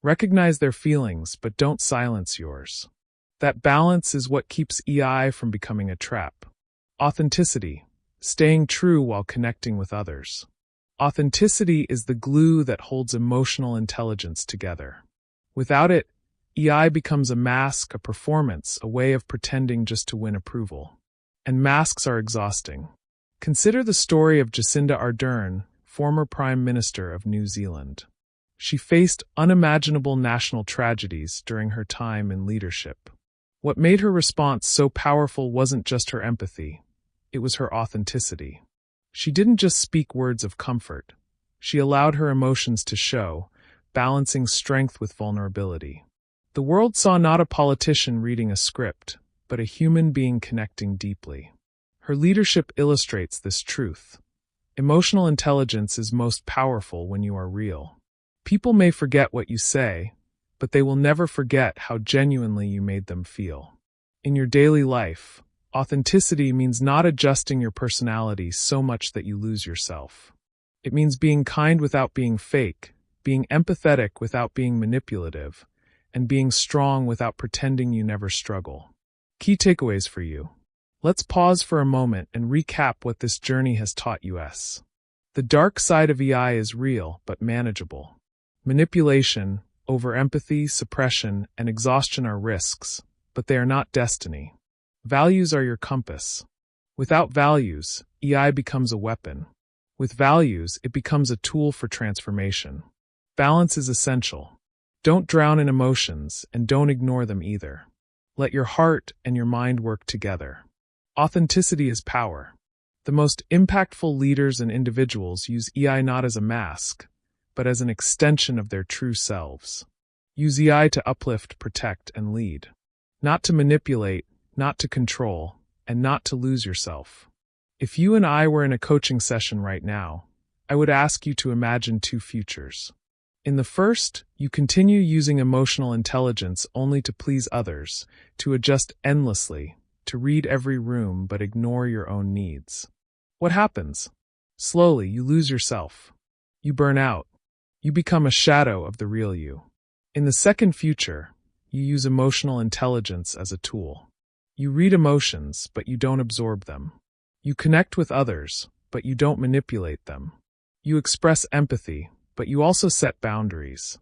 Recognize their feelings, but don't silence yours. That balance is what keeps EI from becoming a trap. Authenticity. Staying true while connecting with others. Authenticity is the glue that holds emotional intelligence together. Without it, EI becomes a mask, a performance, a way of pretending just to win approval. And masks are exhausting. Consider the story of Jacinda Ardern, former Prime Minister of New Zealand. She faced unimaginable national tragedies during her time in leadership. What made her response so powerful wasn't just her empathy, it was her authenticity. She didn't just speak words of comfort. She allowed her emotions to show, balancing strength with vulnerability. The world saw not a politician reading a script, but a human being connecting deeply. Her leadership illustrates this truth. Emotional intelligence is most powerful when you are real. People may forget what you say, but they will never forget how genuinely you made them feel. In your daily life, authenticity means not adjusting your personality so much that you lose yourself. It means being kind without being fake, being empathetic without being manipulative, and being strong without pretending you never struggle. Key takeaways for you. Let's pause for a moment and recap what this journey has taught us. The dark side of EI is real, but manageable. Manipulation, over-empathy, suppression, and exhaustion are risks, but they are not destiny. Values are your compass. Without values, EI becomes a weapon. With values, it becomes a tool for transformation. Balance is essential. Don't drown in emotions, and don't ignore them either. Let your heart and your mind work together. Authenticity is power. The most impactful leaders and individuals use EI not as a mask, but as an extension of their true selves. Use EI to uplift, protect, and lead. Not to manipulate, not to control, and not to lose yourself. If you and I were in a coaching session right now, I would ask you to imagine two futures. In the first, you continue using emotional intelligence only to please others, to adjust endlessly, to read every room but ignore your own needs. What happens? Slowly, you lose yourself. You burn out. You become a shadow of the real you. In the second future, you use emotional intelligence as a tool. You read emotions, but you don't absorb them. You connect with others, but you don't manipulate them. You express empathy, but you also set boundaries.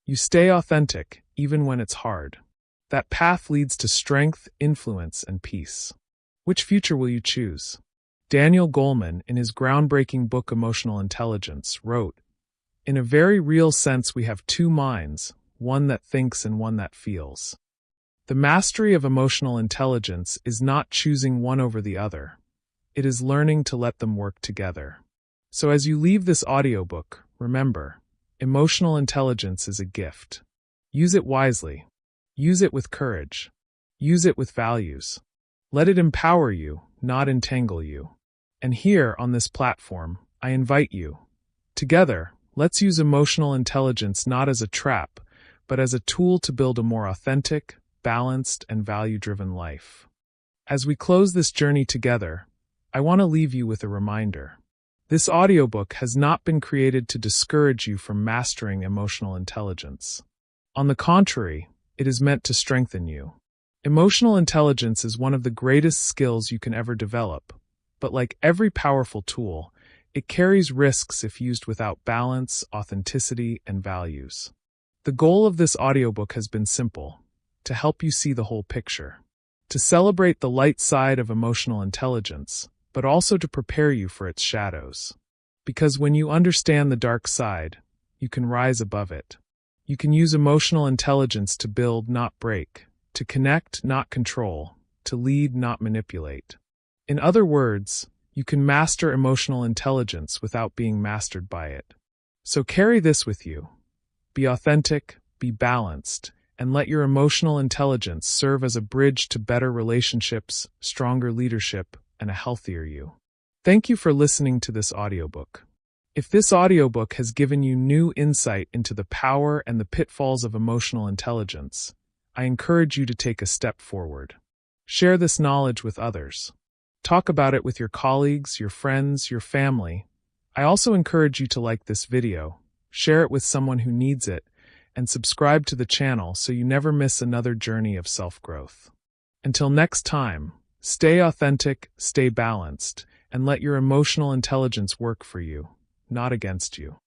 You stay authentic, even when it's hard. That path leads to strength, influence, and peace. Which future will you choose? Daniel Goleman, in his groundbreaking book Emotional Intelligence, wrote, "In a very real sense, we have two minds, one that thinks and one that feels. The mastery of emotional intelligence is not choosing one over the other. It is learning to let them work together." So as you leave this audiobook, remember, emotional intelligence is a gift. Use it wisely. Use it with courage. Use it with values. Let it empower you, not entangle you. And here, on this platform, I invite you. Together, let's use emotional intelligence not as a trap, but as a tool to build a more authentic, balanced, and value-driven life. As we close this journey together, I want to leave you with a reminder. This audiobook has not been created to discourage you from mastering emotional intelligence. On the contrary, it is meant to strengthen you. Emotional intelligence is one of the greatest skills you can ever develop, but like every powerful tool, it carries risks if used without balance, authenticity, and values. The goal of this audiobook has been simple: to help you see the whole picture, to celebrate the light side of emotional intelligence, but also to prepare you for its shadows. Because when you understand the dark side, you can rise above it. You can use emotional intelligence to build, not break, to connect, not control, to lead, not manipulate. In other words, you can master emotional intelligence without being mastered by it. So carry this with you. Be authentic, be balanced, and let your emotional intelligence serve as a bridge to better relationships, stronger leadership, and a healthier you. Thank you for listening to this audiobook. If this audiobook has given you new insight into the power and the pitfalls of emotional intelligence, I encourage you to take a step forward. Share this knowledge with others. Talk about it with your colleagues, your friends, your family. I also encourage you to like this video, share it with someone who needs it, and subscribe to the channel so you never miss another journey of self-growth. Until next time, stay authentic, stay balanced, and let your emotional intelligence work for you, not against you.